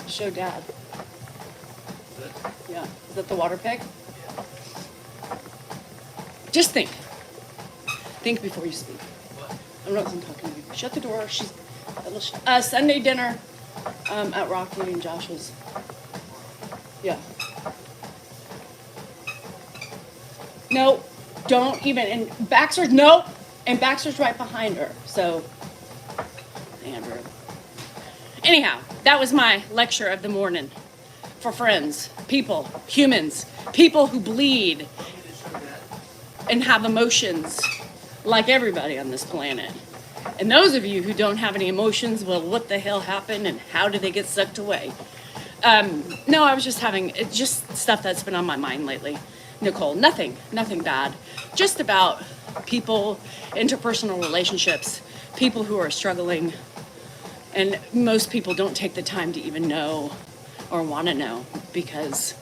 [SPEAKER 1] Show Dad. Yeah. Is that the water pig?
[SPEAKER 3] Yeah.
[SPEAKER 1] Just think. Think before you speak.
[SPEAKER 3] What?
[SPEAKER 1] I'm not talking to you. Shut the door. She's Sunday dinner at Rocky and Josh's. Yeah. No, don't even. And Baxter's, nope. And Baxter's right behind her. So, Andrew. Anyhow, that was my lecture of the morning for friends, people, humans, people who bleed and have emotions like everybody on this planet. And those of you who don't have any emotions, well, what the hell happened and how did they get sucked away? No, I was just having just stuff that's been on my mind lately, Nicole. Nothing bad. Just about people, interpersonal relationships, people who are struggling. And most people don't take the time to even know or want to know because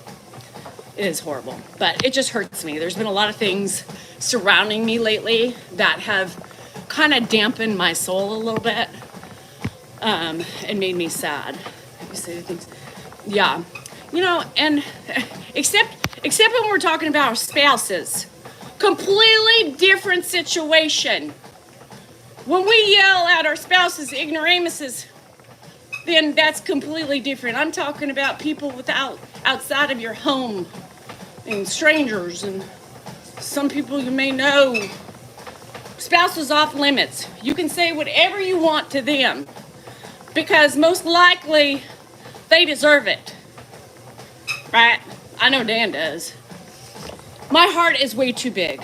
[SPEAKER 1] it is horrible. But it just hurts me. There's been a lot of things surrounding me lately that have kind of dampened my soul a little bit and made me sad. You say things. Yeah. You know, and except when we're talking about our spouses. Completely different situation. When we yell at our spouses ignoramuses, then that's completely different. I'm talking about people outside of your home and strangers and some people you may know. Spouses off limits. You can say whatever you want to them. because most likely they deserve it, right? I know Dan does. My heart is way too big.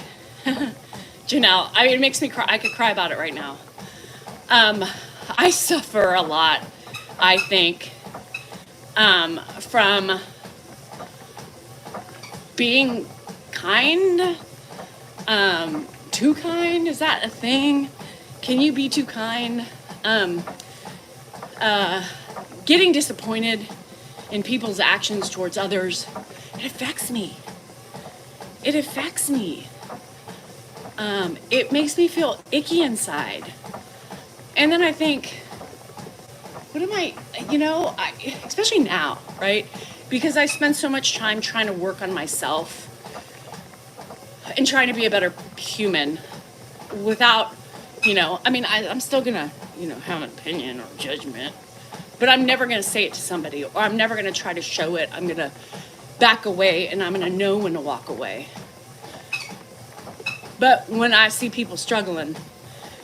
[SPEAKER 1] Janelle, I mean, it makes me cry. I could cry about it right now. I suffer a lot, I think, from being kind, too kind. Is that a thing? Can you be too kind? Getting disappointed in people's actions towards others, it affects me. It affects me. It makes me feel icky inside. And then I think, what am I, especially now, right? Because I spend so much time trying to work on myself and trying to be a better human without, I'm still gonna, have an opinion or judgment, but I'm never gonna say it to somebody, or I'm never gonna try to show it. I'm gonna back away, and I'm gonna know when to walk away. But when I see people struggling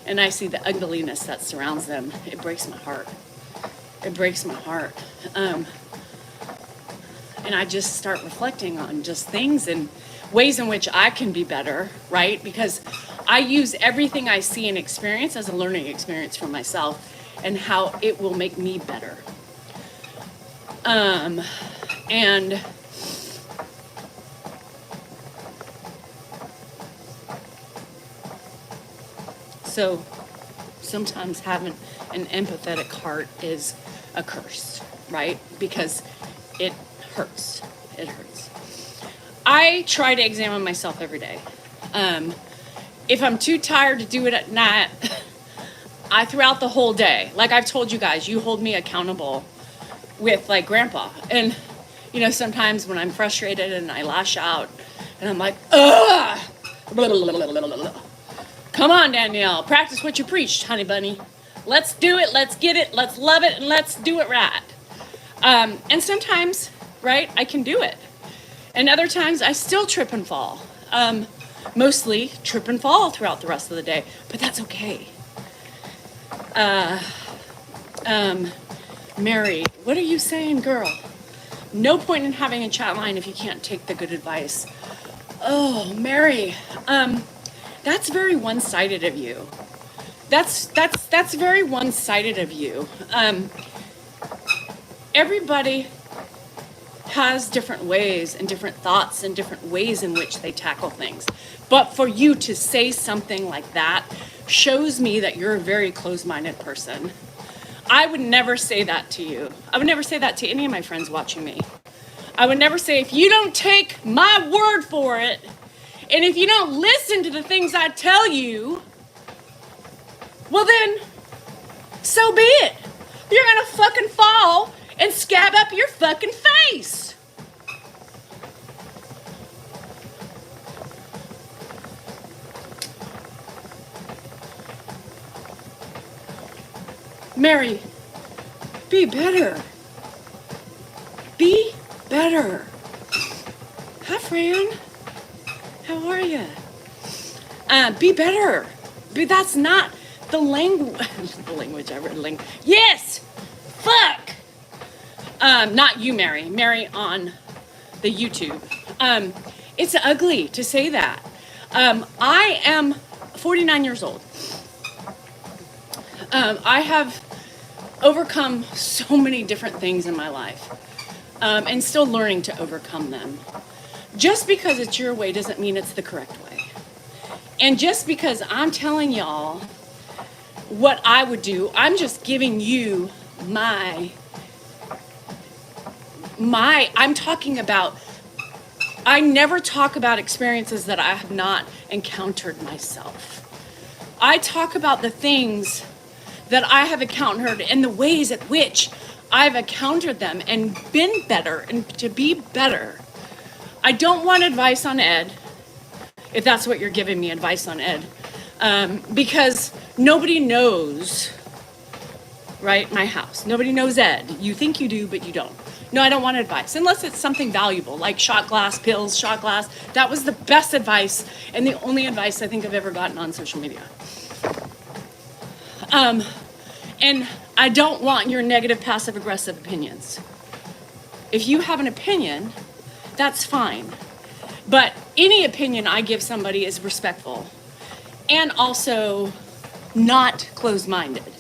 [SPEAKER 1] and I see the ugliness that surrounds them, it breaks my heart. It breaks my heart. And I just start reflecting on just things and ways in which I can be better, right? Because I use everything I see and experience as a learning experience for myself and how it will make me better. And so sometimes having an empathetic heart is a curse, right? Because it hurts. It hurts. I try to examine myself every day. If I'm too tired to do it at night, I throughout the whole day, like I've told you guys, you hold me accountable with like grandpa. And, sometimes when I'm frustrated and I lash out and I'm like, ugh, blah, blah, blah, blah, blah, blah. Come on, Danielle, practice what you preached, honey bunny. Let's do it, let's get it, let's love it, and let's do it right. And sometimes, right, I can do it. And other times I still trip and fall. Mostly trip and fall throughout the rest of the day, but that's okay. Mary, what are you saying, girl? No point in having a chat line if you can't take the good advice. Oh, Mary, that's very one-sided of you. That's very one-sided of you. Everybody has different ways and different thoughts and different ways in which they tackle things. But for you to say something like that shows me that you're a very closed-minded person. I would never say that to you. I would never say that to any of my friends watching me. I would never say, if you don't take my word for it, and if you don't listen to the things I tell you, well then, so be it. You're gonna fucking fall and scab up your fucking face. Mary, be better. Be better. Hi, Fran. How are you? Be better. That's not the language. The language I read. Yes. Fuck. Not you, Mary. Mary on the YouTube. It's ugly to say that. I am 49 years old. I have overcome so many different things in my life, and still learning to overcome them. Just because it's your way doesn't mean it's the correct way. And just because I'm telling y'all what I would do, I'm just giving you I'm talking about, I never talk about experiences that I have not encountered myself. I talk about the things that I have encountered and the ways at which I've encountered them and been better and to be better. I don't want advice on Ed, if that's what you're giving me, advice on Ed, because nobody knows, right, my house. Nobody knows Ed. You think you do, but you don't. No, I don't want advice, unless it's something valuable, like shot glass pills, shot glass. That was the best advice and the only advice I think I've ever gotten on social media. And I don't want your negative passive-aggressive opinions. If you have an opinion, that's fine. But any opinion I give somebody is respectful and also not closed-minded.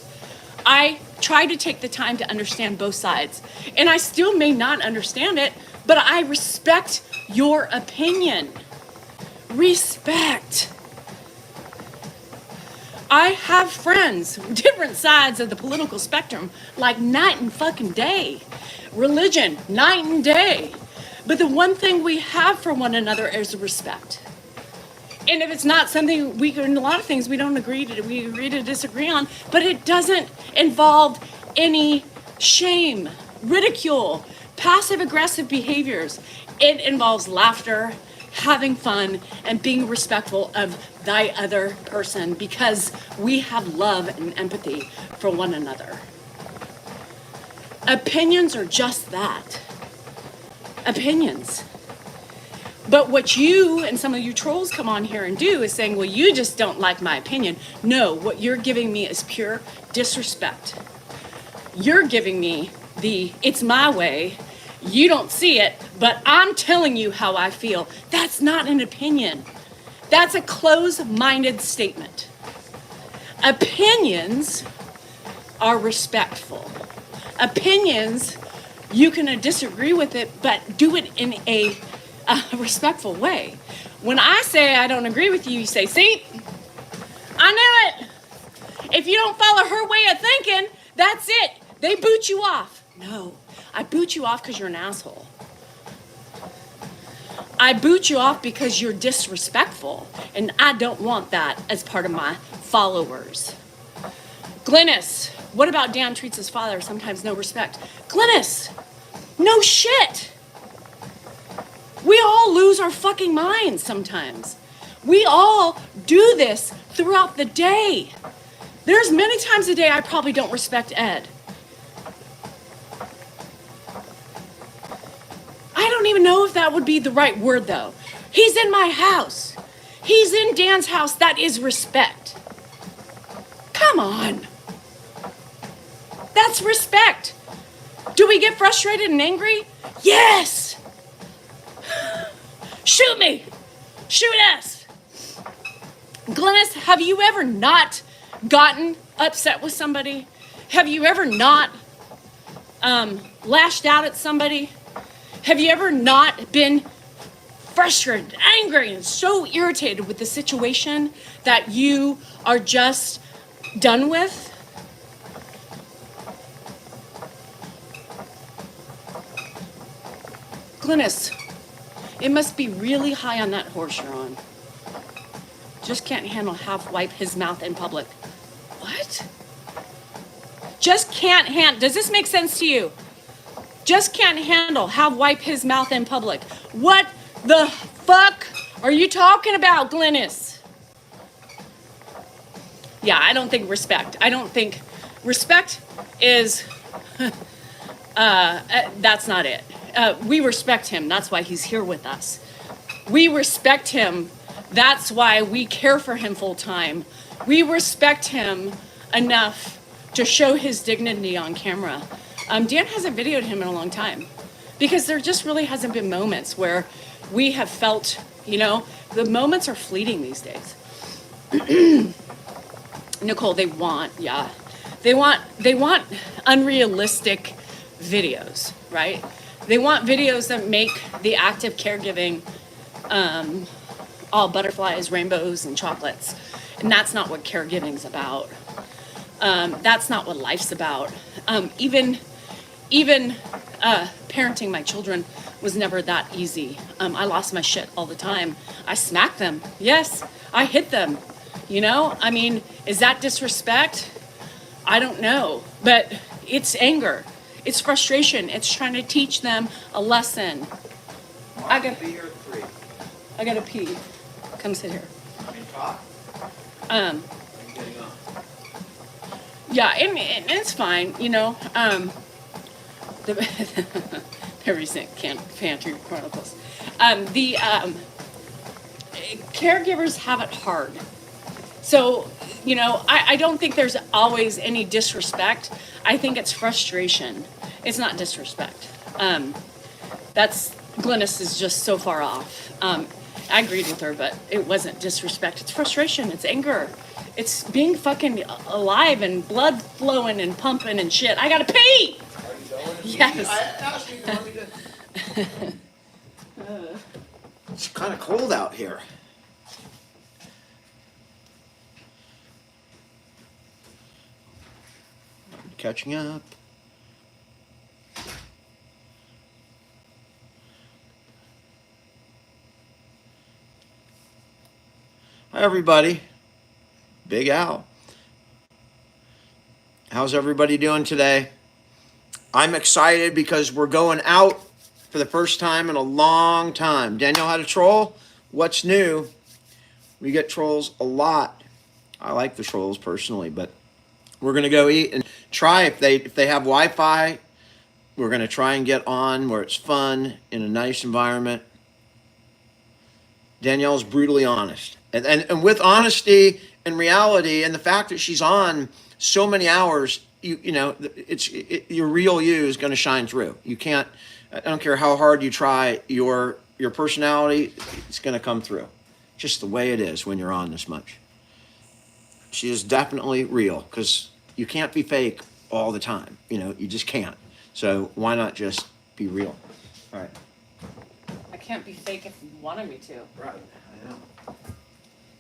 [SPEAKER 1] I try to take the time to understand both sides, and I still may not understand it, but I respect your opinion. Respect. I have friends, different sides of the political spectrum, like night and fucking day. Religion, night and day. But the one thing we have for one another is respect. And if it's not something in a lot of things we agree to disagree on, but it doesn't involve any shame, ridicule, passive-aggressive behaviors. It involves laughter, having fun, and being respectful of thy other person, because we have love and empathy for one another. Opinions are just that. Opinions. But what you and some of you trolls come on here and do is saying, well, you just don't like my opinion. No, what you're giving me is pure disrespect. You're giving me it's my way. You don't see it, but I'm telling you how I feel. That's not an opinion. That's a closed-minded statement. Opinions are respectful. Opinions, you can disagree with it, but do it in a respectful way. When I say I don't agree with you, you say, see, I knew it. If you don't follow her way of thinking, that's it. They boot you off. No, I boot you off because you're an asshole. I boot you off because you're disrespectful, and I don't want that as part of my followers. Glennis, what about Dan treats his father sometimes no respect? Glennis, no shit. We all lose our fucking minds sometimes. We all do this throughout the day. There's many times a day I probably don't respect Ed. I don't even know if that would be the right word, though. He's in my house. He's in Dan's house. That is respect. Come on. That's respect. Do we get frustrated and angry? Yes. Shoot me. Shoot us. Glennis, have you ever not gotten upset with somebody? Have you ever not lashed out at somebody? Have you ever not been frustrated, angry, and so irritated with the situation that you are just done with? Glennis, it must be really high on that horse you're on. Just can't handle wipe his mouth in public. What? Just can't handle. Does this make sense to you? Just can't handle wipe his mouth in public. What the fuck are you talking about, Glennis? Yeah, I don't think respect. I don't think respect is, that's not it. We respect him. That's why he's here with us. We respect him. That's why we care for him full time. We respect him enough to show his dignity on camera. Dan hasn't videoed him in a long time because there just really hasn't been moments where we have felt, the moments are fleeting these days. Nicole, they want unrealistic videos, right? They want videos that make the act of caregiving all butterflies, rainbows, and chocolates. And that's not what caregiving's about. That's not what life's about. Even parenting my children was never that easy. I lost my shit all the time. I smacked them. Yes, I hit them. Is that disrespect? I don't know. But it's anger. It's frustration. It's trying to teach them a lesson. I gotta be here at 3. I gotta pee. Come sit here.
[SPEAKER 2] Talk.
[SPEAKER 1] Yeah, and it's fine, the recent Pantry Chronicles. Caregivers have it hard. So, I don't think there's always any disrespect. I think it's frustration. It's not disrespect. Glynis is just so far off. I agreed with her, but it wasn't disrespect. It's frustration. It's anger. It's being fucking alive and blood flowing and pumping and shit. I gotta pee! Yes.
[SPEAKER 2] I asked you if you want me to. It's kind of cold out here. Catching up. Hi, everybody. Big Al. How's everybody doing today? I'm excited because we're going out for the first time in a long time. Danielle had a troll. What's new? We get trolls a lot. I like the trolls personally, but we're going to go eat and try if they have Wi-Fi. We're going to try and get on where it's fun in a nice environment. Danielle's brutally honest. And with honesty and reality and the fact that she's on so many hours, your real you is going to shine through. You can't, I don't care how hard you try, your personality, it's going to come through. Just the way it is when you're on this much. She is definitely real because you can't be fake all the time. You just can't. So why not just be real? All right.
[SPEAKER 1] I can't be fake if you wanted me to.
[SPEAKER 2] Right, I know.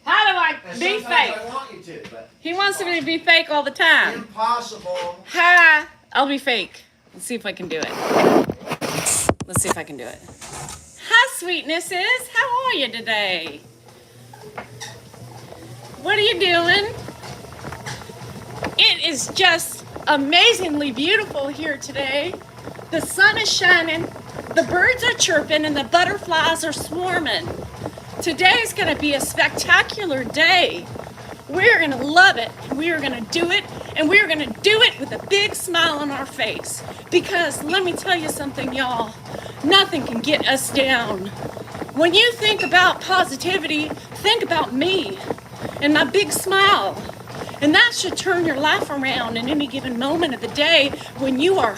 [SPEAKER 1] How do I be fake?
[SPEAKER 2] I want you to, but
[SPEAKER 1] He wants me to be fake all the time.
[SPEAKER 2] impossible.
[SPEAKER 1] Ha! I'll be fake. Let's see if I can do it. Let's see if I can do it. Hi, sweetnesses. How are you today? What are you doing? It is just amazingly beautiful here today. The sun is shining, the birds are chirping, and the butterflies are swarming. Today's going to be a spectacular day. We're going to love it. We are going to do it, and we're going to do it with a big smile on our face. Because let me tell you something, y'all. Nothing can get us down. When you think about positivity, think about me and my big smile. And that should turn your life around in any given moment of the day when you are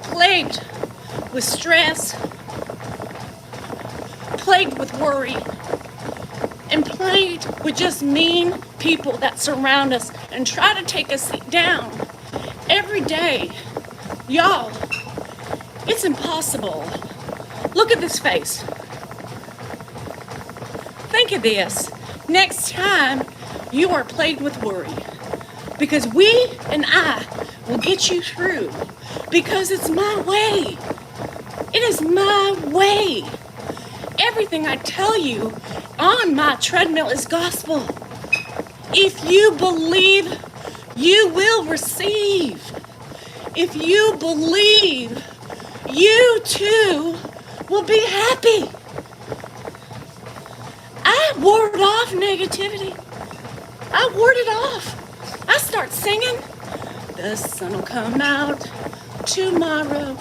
[SPEAKER 1] plagued with stress, plagued with worry, and plagued with just mean people that surround us and try to take us down every day. Y'all, it's impossible. Look at this face. Think of this. Next time you are plagued with worry, because we and I will get you through, because it's my way. It is my way. Everything I tell you on my treadmill is gospel. If you believe, you will receive. If you believe, you too will be happy. I ward off negativity. I ward it off. I start singing. The sun will come out tomorrow.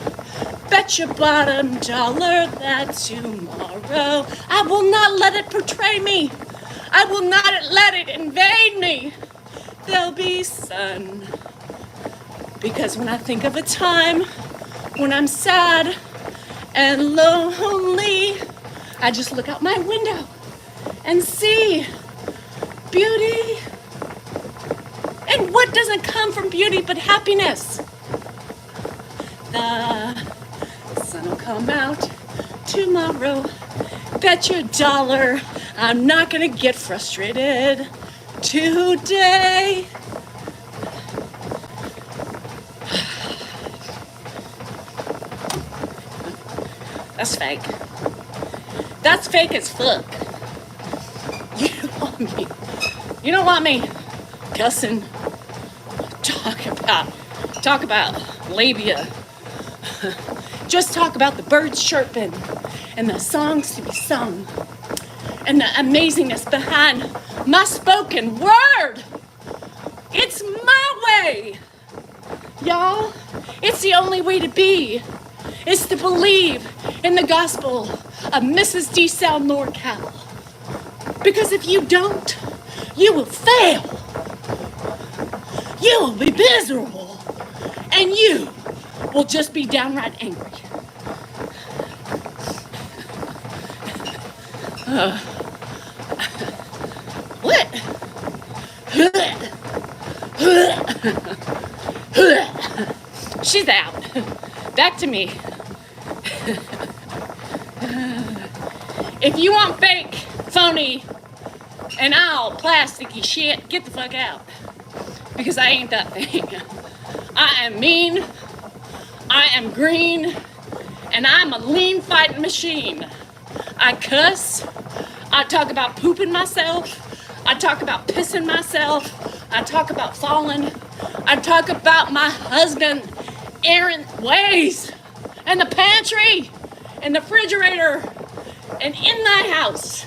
[SPEAKER 1] Bet your bottom dollar that tomorrow I will not let it portray me. I will not let it invade me. There'll be sun. Because when I think of a time when I'm sad and lonely, I just look out my window and see beauty. And what doesn't come from beauty but happiness? The sun will come out tomorrow. Bet your dollar I'm not gonna get frustrated today. That's fake. That's fake as fuck. You don't want me cussing. Talk about labia. Just talk about the birds chirping and the songs to be sung and the amazingness behind my spoken word. It's my way, y'all. It's the only way to be. It's to believe in the gospel of Mrs. D. Sal NorCal. Because if you don't, you will fail. You will be miserable. And you will just be downright angry. What? She's out. Back to me. If you want fake, phony, and all plasticky shit, get the fuck out. Because I ain't that thing. I am mean, I am green, and I'm a lean fighting machine. I cuss, I talk about pooping myself, I talk about pissing myself, I talk about falling, I talk about my husband errant ways, and the pantry, and the refrigerator, and in my house.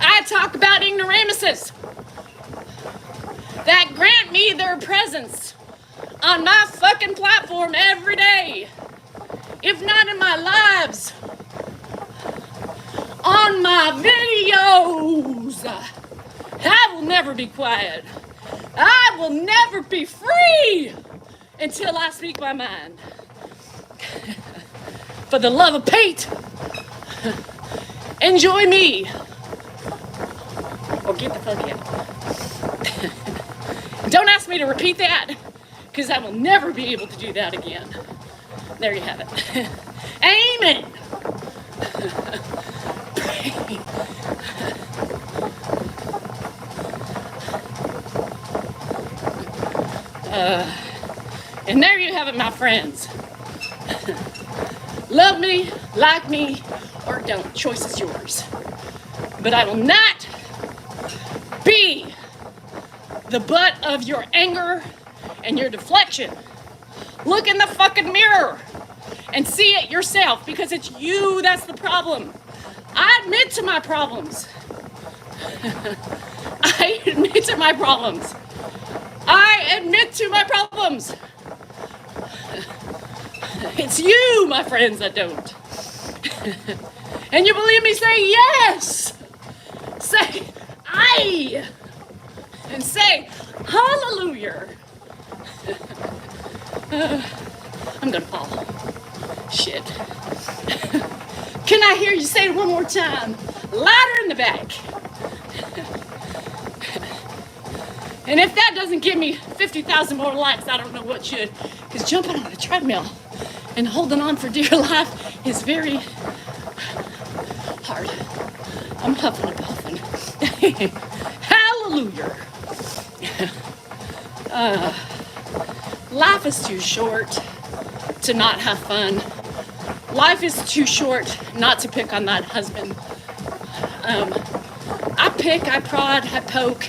[SPEAKER 1] I talk about ignoramuses that grant me their presence on my fucking platform every day. If not in my lives, on my videos. I will never be quiet. I will never be free until I speak my mind. For the love of Pete, enjoy me. Or get the fuck out. Don't ask me to repeat that, because I will never be able to do that again. There you have it. Amen. And there you have it, my friends. Love me, like me, or don't. Choice is yours. But I will not be the butt of your anger and your deflection. Look in the fucking mirror and see it yourself, because it's you that's the problem. I admit to my problems. I admit to my problems. I admit to my problems. It's you, my friends, that don't. And you believe me? Say yes. Say aye. And say hallelujah. I'm gonna fall. Shit. Can I hear you say it one more time? Louder in the back. And if that doesn't give me 50,000 more likes, I don't know what should. Because jumping on a treadmill and holding on for dear life is very hard. I'm huffing and puffing. Hallelujah. Life is too short to not have fun. Life is too short not to pick on that husband. I pick, I prod, I poke,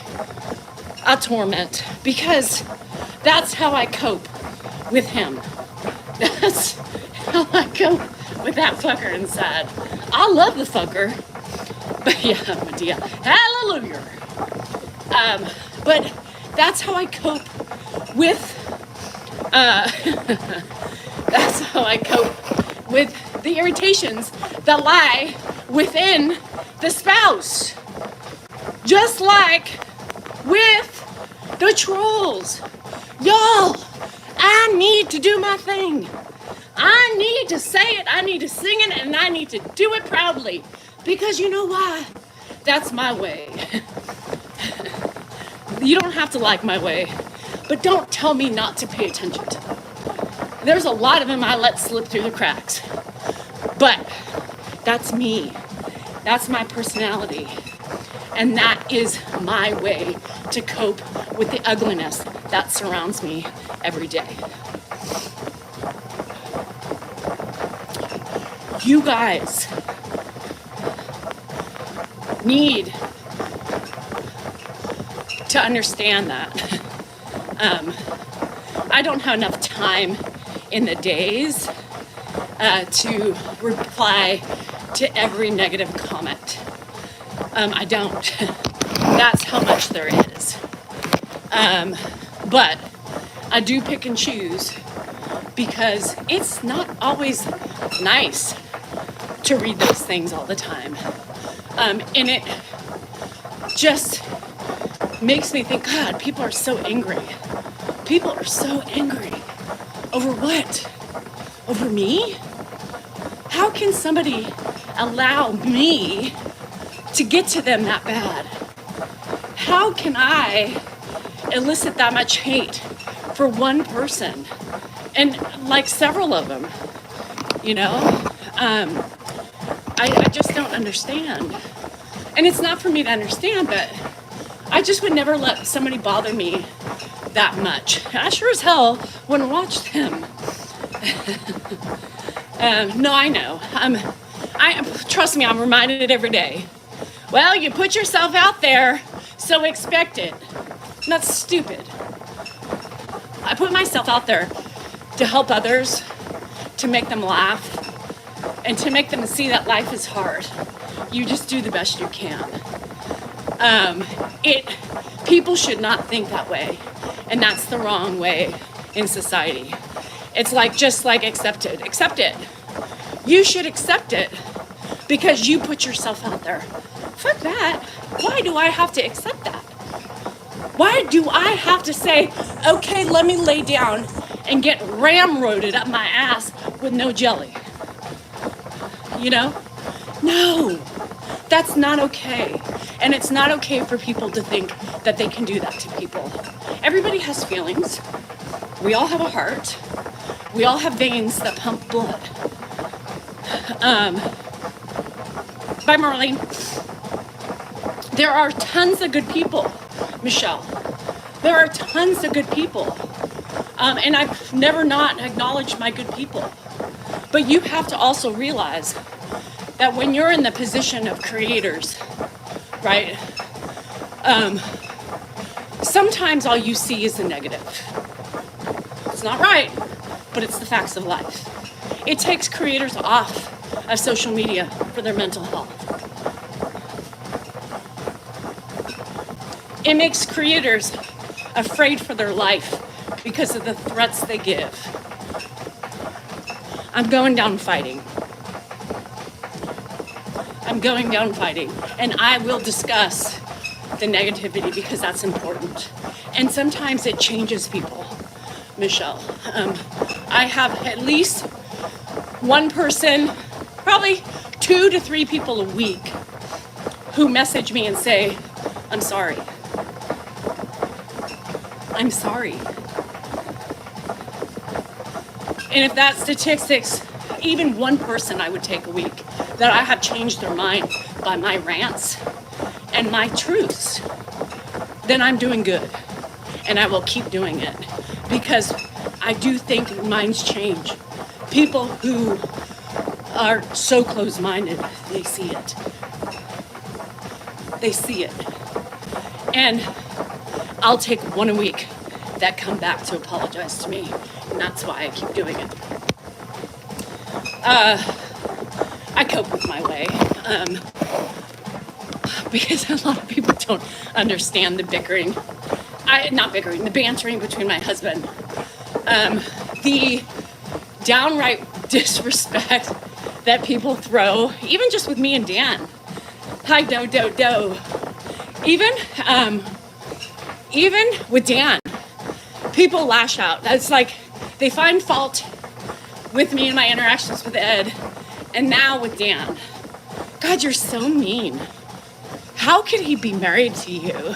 [SPEAKER 1] I torment, because that's how I cope with him. That's how I cope with that fucker inside. I love the fucker, but yeah, Medea, hallelujah. But that's how I cope with, that's how I cope with the irritations that lie within the spouse. Just like with the trolls. Y'all, I need to do my thing. I need to say it, I need to sing it, and I need to do it proudly. Because you know why? That's my way. You don't have to like my way, but don't tell me not to pay attention to them. There's a lot of them I let slip through the cracks. But that's me. That's my personality. And that is my way to cope with the ugliness that surrounds me every day. You guys need to understand that. I don't have enough time in the days to reply to every negative comment. I don't. That's how much there is. But I do pick and choose, because it's not always nice to read those things all the time. And it just makes me think, God, people are so angry. People are so angry. Over what? Over me? How can somebody allow me to get to them that bad? How can I elicit that much hate for one person? And like several of them, you know? I just don't understand. And it's not for me to understand, but I just would never let somebody bother me that much. I sure as hell wouldn't watch them. No, I know. Trust me, I'm reminded every day. Well, you put yourself out there, so expect it. And that's stupid. I put myself out there to help others, to make them laugh, and to make them see that life is hard. You just do the best you can. People should not think that way, and that's the wrong way in society. It's like, just like accept it. Accept it. You should accept it because you put yourself out there. Fuck that. Why do I have to accept that? Why do I have to say, okay, let me lay down and get ramroded up my ass with no jelly? You know? No, that's not okay. And it's not okay for people to think that they can do that to people. Everybody has feelings. We all have a heart. We all have veins that pump blood. Bye, Marlene. There are tons of good people, Michelle. There are tons of good people. And I've never not acknowledged my good people. But you have to also realize that when you're in the position of creators, right? Sometimes all you see is the negative. It's not right, but it's the facts of life. It takes creators off of social media for their mental health. It makes creators afraid for their life because of the threats they give. I'm going down fighting. I'm going down fighting, and I will discuss the negativity because that's important. And sometimes it changes people, Michelle. I have at least one person, probably 2 to 3 people a week who message me and say, I'm sorry. I'm sorry. And if that statistics, even one person I would take a week, that I have changed their mind by my rants and my truths, then I'm doing good. And I will keep doing it because I do think minds change. People who are so close-minded, they see it. They see it. And I'll take one a week that come back to apologize to me. And that's why I keep doing it. I cope with my way. Because a lot of people don't understand the bickering. The bantering between my husband. The downright disrespect that people throw, even just with me and Dan. Hi, do. Even with Dan, people lash out. That's like, they find fault with me and my interactions with Ed, and now with Dan. God, you're so mean. How could he be married to you?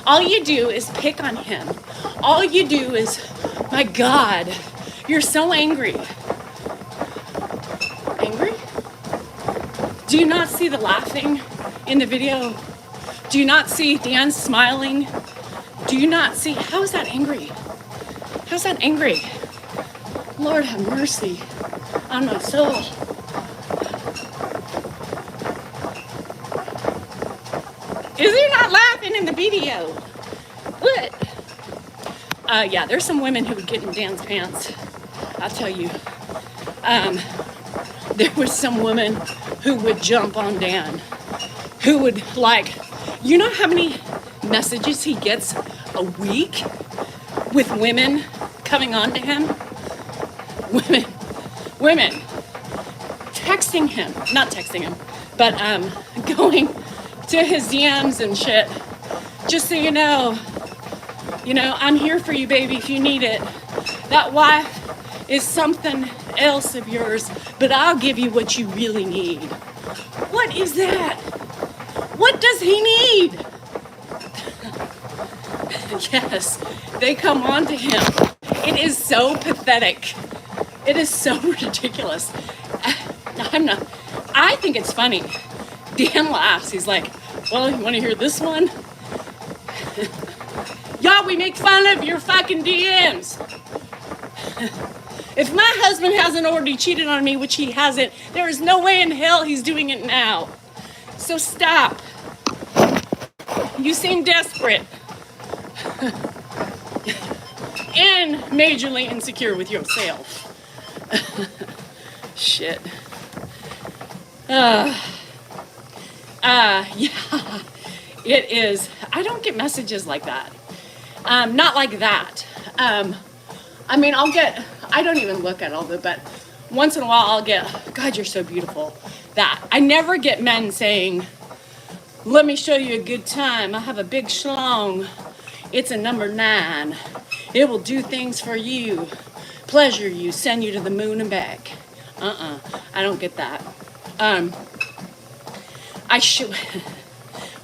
[SPEAKER 1] All you do is pick on him. All you do is, my God, you're so angry. Angry? Do you not see the laughing in the video? Do you not see Dan smiling? Do you not see, how is that angry? How's that angry? Lord have mercy on my soul. Is he not laughing in the video? What? Yeah, there's some women who would get in Dan's pants. I'll tell you. There was some woman who would jump on Dan. Who would you know how many messages he gets a week with women coming on to him? Women texting him, not texting him, but going to his DMs and shit, just so you know, I'm here for you, baby, if you need it. That wife is something else of yours, but I'll give you what you really need. What is that? What does he need? Yes, they come on to him. It is so pathetic. It is so ridiculous. I think it's funny. Dan laughs. He's like, well, you want to hear this one? Y'all, we make fun of your fucking DMs. If my husband hasn't already cheated on me, which he hasn't, there is no way in hell he's doing it now. So stop. You seem desperate. And majorly insecure with yourself. Shit. Yeah, it is. I don't get messages like that. Not like that. I mean, I don't even look at all of it, but once in a while I'll get, God, you're so beautiful. That. I never get men saying, let me show you a good time. I have a big schlong. It's a number 9. It will do things for you, pleasure you, send you to the moon and back. I don't get that.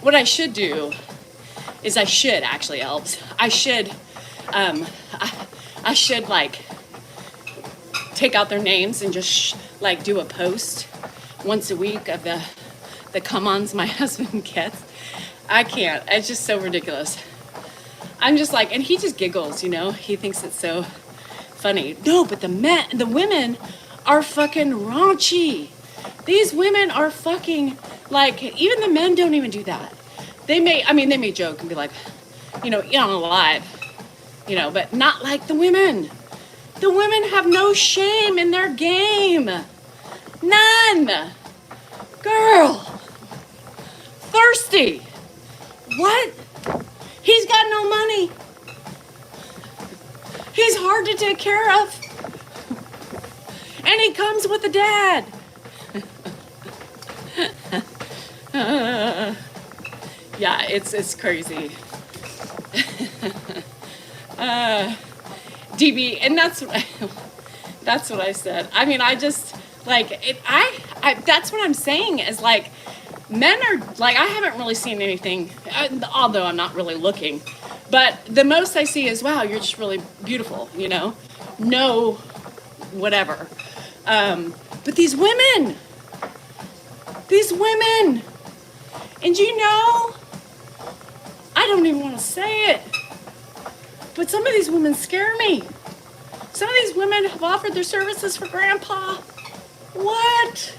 [SPEAKER 1] What I should do is I should like take out their names and just like do a post once a week of the come-ons my husband gets. I can't. It's just so ridiculous. I'm just like, and he just giggles, he thinks it's so funny. No, but the women are fucking raunchy. These women are fucking, like, even the men don't even do that. They may joke and be like, eat on alive, but not like the women. The women have no shame in their game. None. Girl. Thirsty. What? He's got no money. He's hard to take care of. And he comes with a dad. Yeah, it's crazy. DB, and that's what I said. I mean, I just like it. I that's what I'm saying is like men are like, I haven't really seen anything, although I'm not really looking, but the most I see is, wow, you're just really beautiful, no whatever. But these women, and I don't even want to say it, but some of these women scare me. Some of these women have offered their services for grandpa. What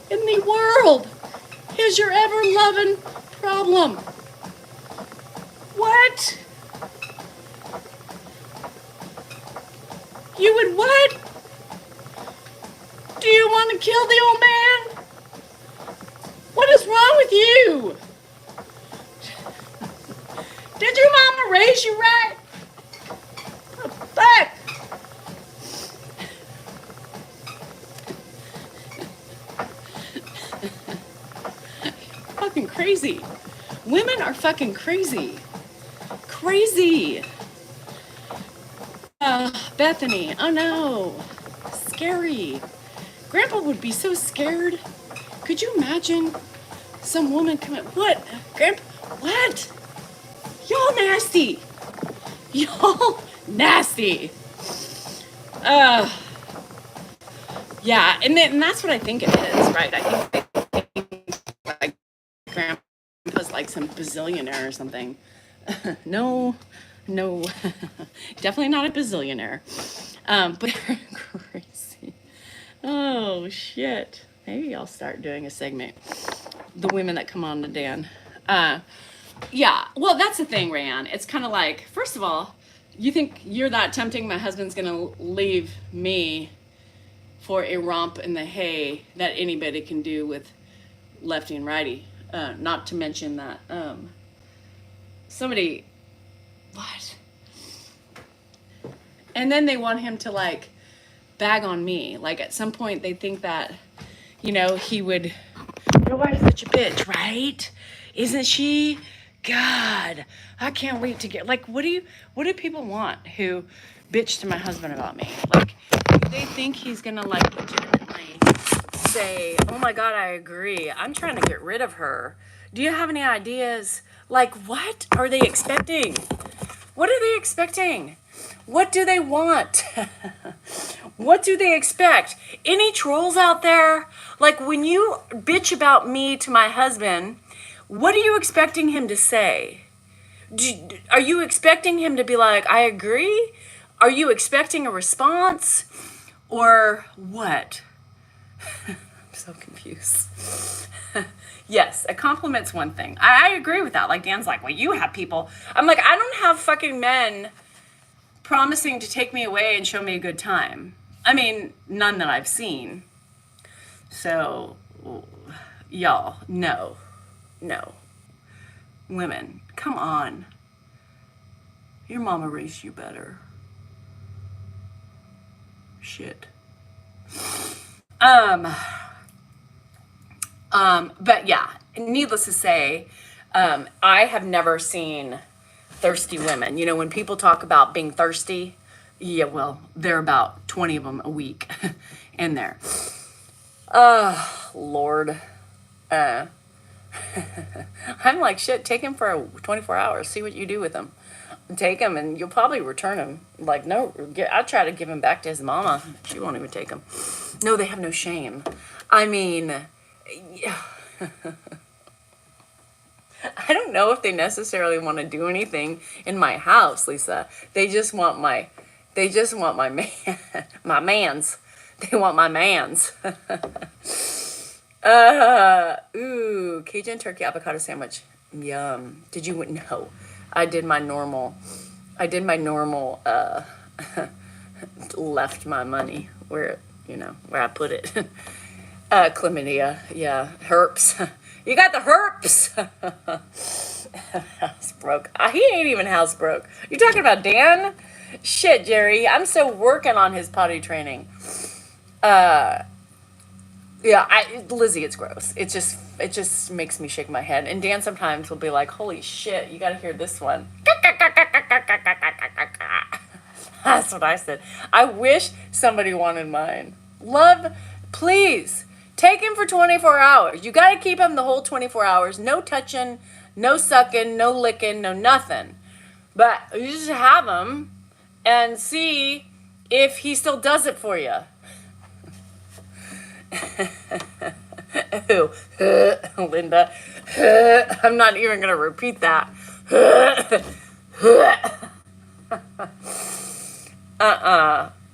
[SPEAKER 1] in the world is your ever-loving problem? What? You would what? Do you want to kill the old man? What is wrong with you? Did your mama raise you right? Oh, fuck. Fucking crazy. Women are fucking crazy. Crazy. Bethany, oh no. Scary. Grandpa would be so scared. Could you imagine some woman coming, what? Grandpa, what? Y'all nasty. Y'all nasty. Yeah, and that's what I think it is, right? I think like grandpa's like some bazillionaire or something. No, definitely not a bazillionaire. But they're crazy. Oh shit. Maybe I'll start doing a segment. The women that come on to Dan. Yeah, well, that's the thing, Rayanne. It's kind of like, first of all, you think you're that tempting, my husband's gonna leave me for a romp in the hay that anybody can do with lefty and righty. Not to mention that somebody, what? And then they want him to like bag on me. Like at some point they think that, he would, your wife's such a bitch, right? Isn't she? God, I can't wait to get, like, what do people want who bitch to my husband about me? Like, do they think he's gonna, like, legitimately say, oh my God, I agree. I'm trying to get rid of her. Do you have any ideas? Like, what are they expecting? What are they expecting? What do they want? What do they expect? Any trolls out there? Like, when you bitch about me to my husband, what are you expecting him to say? Are you expecting him to be like, I agree? Are you expecting a response? Or what? I'm so confused. Yes, a compliment's one thing. I agree with that. Like, Dan's like, well, you have people. I'm like, I don't have fucking men promising to take me away and show me a good time. I mean, none that I've seen. So, y'all, no. Women, come on. Your mama raised you better. Shit. But yeah, needless to say, I have never seen thirsty women. You know, when people talk about being thirsty, yeah, well, there are about 20 of them a week in there. Lord. I'm like, shit, take him for 24 hours. See what you do with him. Take him and you'll probably return him. Like, no, I'll try to give him back to his mama. She won't even take him. No, they have no shame. I mean, yeah. I don't know if they necessarily want to do anything in my house, Lisa. They just want my man, my mans. They want my mans. Ooh, Cajun turkey avocado sandwich. Yum. Did you know? I did my normal, left my money where I put it. Chlamydia. Yeah. Herpes. You got the herpes. Housebroke. He ain't even housebroke. You talking about Dan? Shit, Jerry. I'm still working on his potty training. Lizzie, it's gross. It just makes me shake my head. And Dan sometimes will be like, holy shit, you gotta hear this one. That's what I said. I wish somebody wanted mine. Love, please, take him for 24 hours. You gotta keep him the whole 24 hours. No touching, no sucking, no licking, no nothing. But you just have him and see if he still does it for you. Linda, I'm not even gonna repeat that.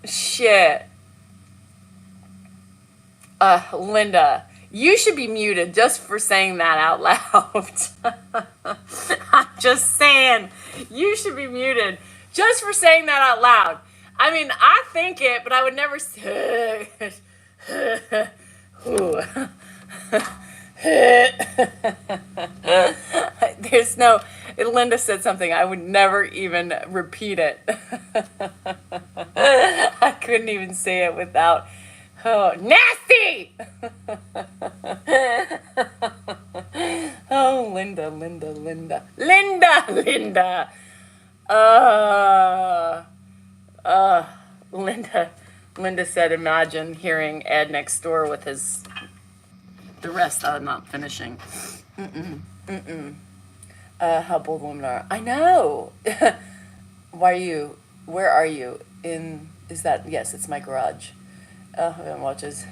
[SPEAKER 1] Shit. Linda, you should be muted just for saying that out loud. I'm just saying, you should be muted just for saying that out loud. I mean, I think it, but I would never say. There's no. Linda said something. I would never even repeat it. I couldn't even say it without. Oh, nasty! Oh, Linda. Linda said, imagine hearing Ed next door with his. The rest I'm not finishing. How bold women are. I know. Where are you? Yes, it's my garage. Everyone watches.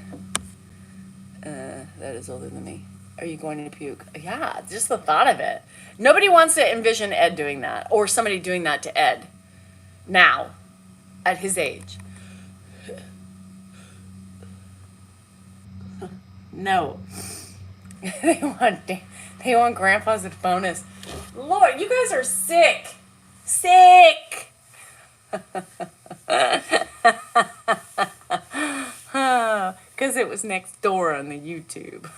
[SPEAKER 1] That is older than me. Are you going to puke? Yeah, just the thought of it. Nobody wants to envision Ed doing that, or somebody doing that to Ed now, at his age. No. They want Grandpa's bonus. Lord, you guys are sick. Sick. Because it was next door on the YouTube.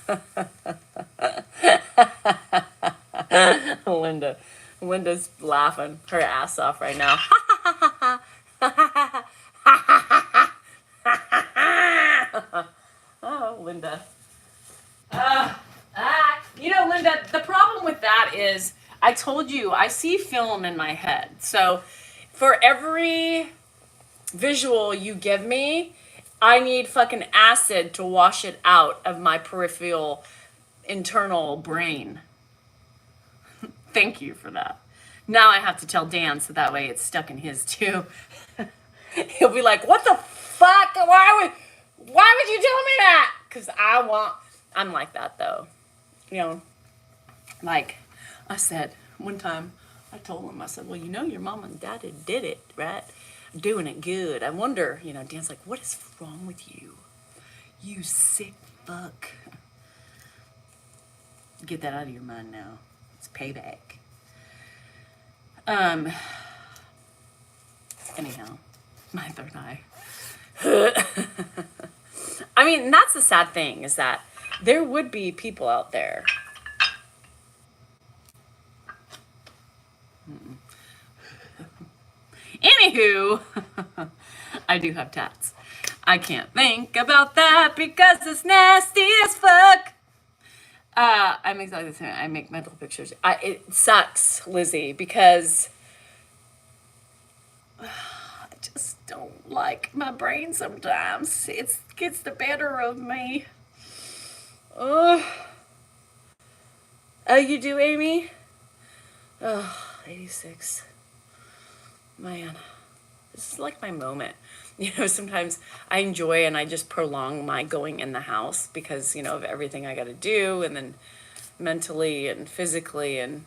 [SPEAKER 1] Linda's laughing her ass off right now. Oh, Linda. Linda, the problem with that is I told you, I see film in my head. So for every visual you give me, I need fucking acid to wash it out of my peripheral internal brain. Thank you for that. Now I have to tell Dan so that way it's stuck in his too. He'll be like, what the fuck? Why would you tell me that? Because I'm like that though. You know, like I said one time, I told him, I said, well, you know, your mom and daddy did it, right? Doing it good. I wonder, you know, Dan's like, what is wrong with you? You sick fuck. Get that out of your mind now. It's payback. Anyhow, my third eye. I mean, that's the sad thing, is that there would be people out there. Anywho, I do have tats. I can't think about that because it's nasty as fuck. I'm exactly the same. I make mental pictures. It sucks, Lizzie, because I just don't like my brain sometimes. It gets the better of me. Oh, you do, Amy? Oh, 86. Man, this is like my moment. You know, sometimes I enjoy and I just prolong my going in the house because, you know, of everything I got to do, and then mentally and physically, and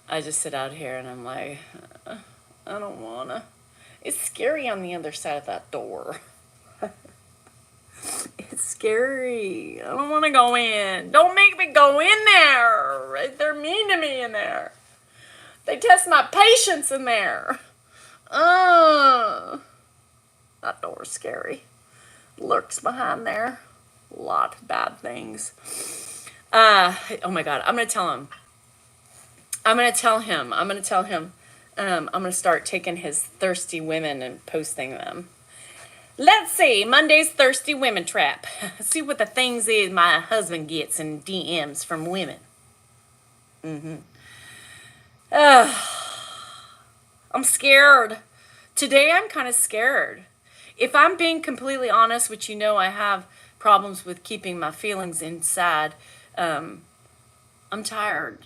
[SPEAKER 1] I just sit out here and I'm like, I don't wanna. It's scary on the other side of that door. It's scary. I don't want to go in. Don't make me go in there. They're mean to me in there. They test my patience in there. That door's scary. Lurks behind there. A lot of bad things. Oh my God. I'm going to tell him. I'm going to start taking his thirsty women and posting them. Let's see. Monday's thirsty women trap. See what the things is my husband gets in DMs from women. I'm scared. Today I'm kind of scared. If I'm being completely honest, which you know I have problems with keeping my feelings inside, I'm tired.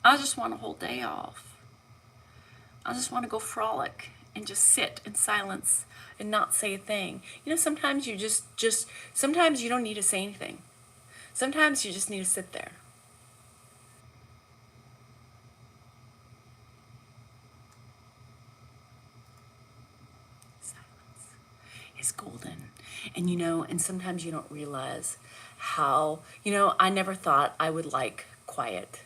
[SPEAKER 1] I just want a whole day off. I just want to go frolic and just sit in silence and not say a thing. You know, sometimes you sometimes you don't need to say anything. Sometimes you just need to sit there. Is golden. And you know, and sometimes you don't realize how, you know, I never thought I would like quiet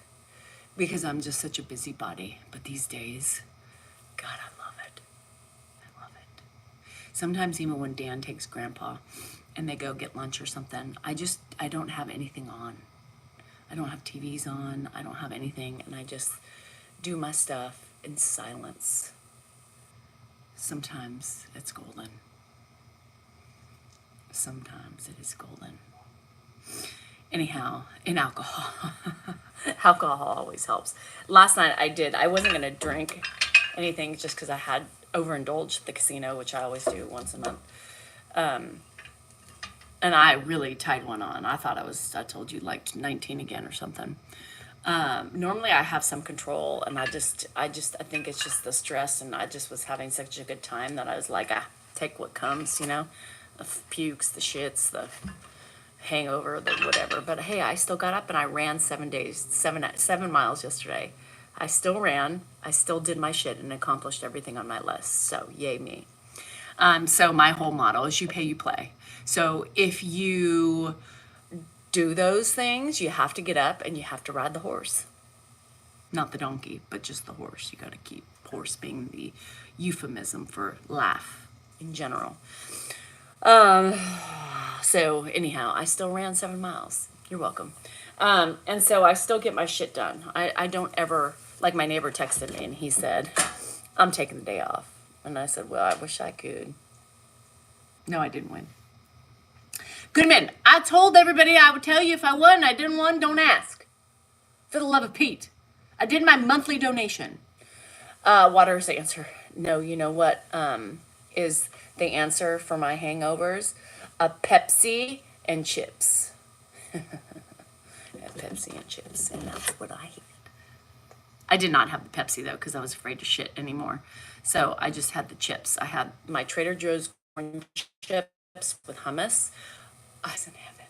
[SPEAKER 1] because I'm just such a busybody. But these days, God, I love it. I love it. Sometimes even when Dan takes Grandpa and they go get lunch or something, I don't have anything on. I don't have TVs on. I don't have anything. And I just do my stuff in silence. Sometimes it's golden. Sometimes it is golden. Anyhow, in alcohol. Alcohol always helps. Last night I wasn't going to drink anything just because I had overindulged at the casino, which I always do once a month. And I really tied one on. I thought I told you like 19 again or something. Normally I have some control, and I think it's just the stress, and I just was having such a good time that I was like, take what comes, you know? The pukes, the shits, the hangover, the whatever. But hey, I still got up and I ran 7 miles yesterday. I still ran. I still did my shit and accomplished everything on my list. So yay me. So my whole motto is you pay, you play. So if you do those things, you have to get up and you have to ride the horse. Not the donkey, but just the horse. You got to keep horse being the euphemism for laugh in general. So anyhow, I still ran 7 miles. You're welcome. And so I still get my shit done. I don't ever, like my neighbor texted me and he said, I'm taking the day off. And I said, well, I wish I could. No, I didn't win. Goodman, I told everybody I would tell you if I won. I didn't win, don't ask. For the love of Pete.
[SPEAKER 3] I did my monthly donation. Water is the answer. No, you know what is the answer for my hangovers? A Pepsi and chips. A Pepsi and chips, and that's what I had. I did not have the Pepsi though, because I was afraid to shit anymore. So I just had the chips. I had my Trader Joe's corn chips with hummus. I was in heaven.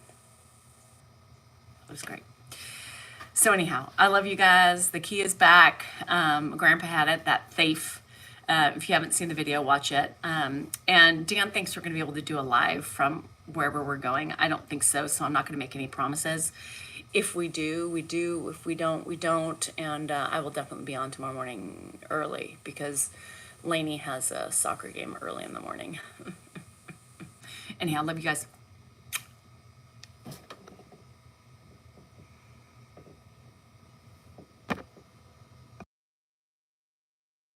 [SPEAKER 3] It was great. So anyhow, I love you guys. The key is back. Grandpa had it, that thief. If you haven't seen the video, watch it. And Dan thinks we're going to be able to do a live from wherever we're going. I don't think so, so I'm not going to make any promises. If we do, we do. If we don't, we don't. And I will definitely be on tomorrow morning early because Lainey has a soccer game early in the morning. Anyhow, love you guys.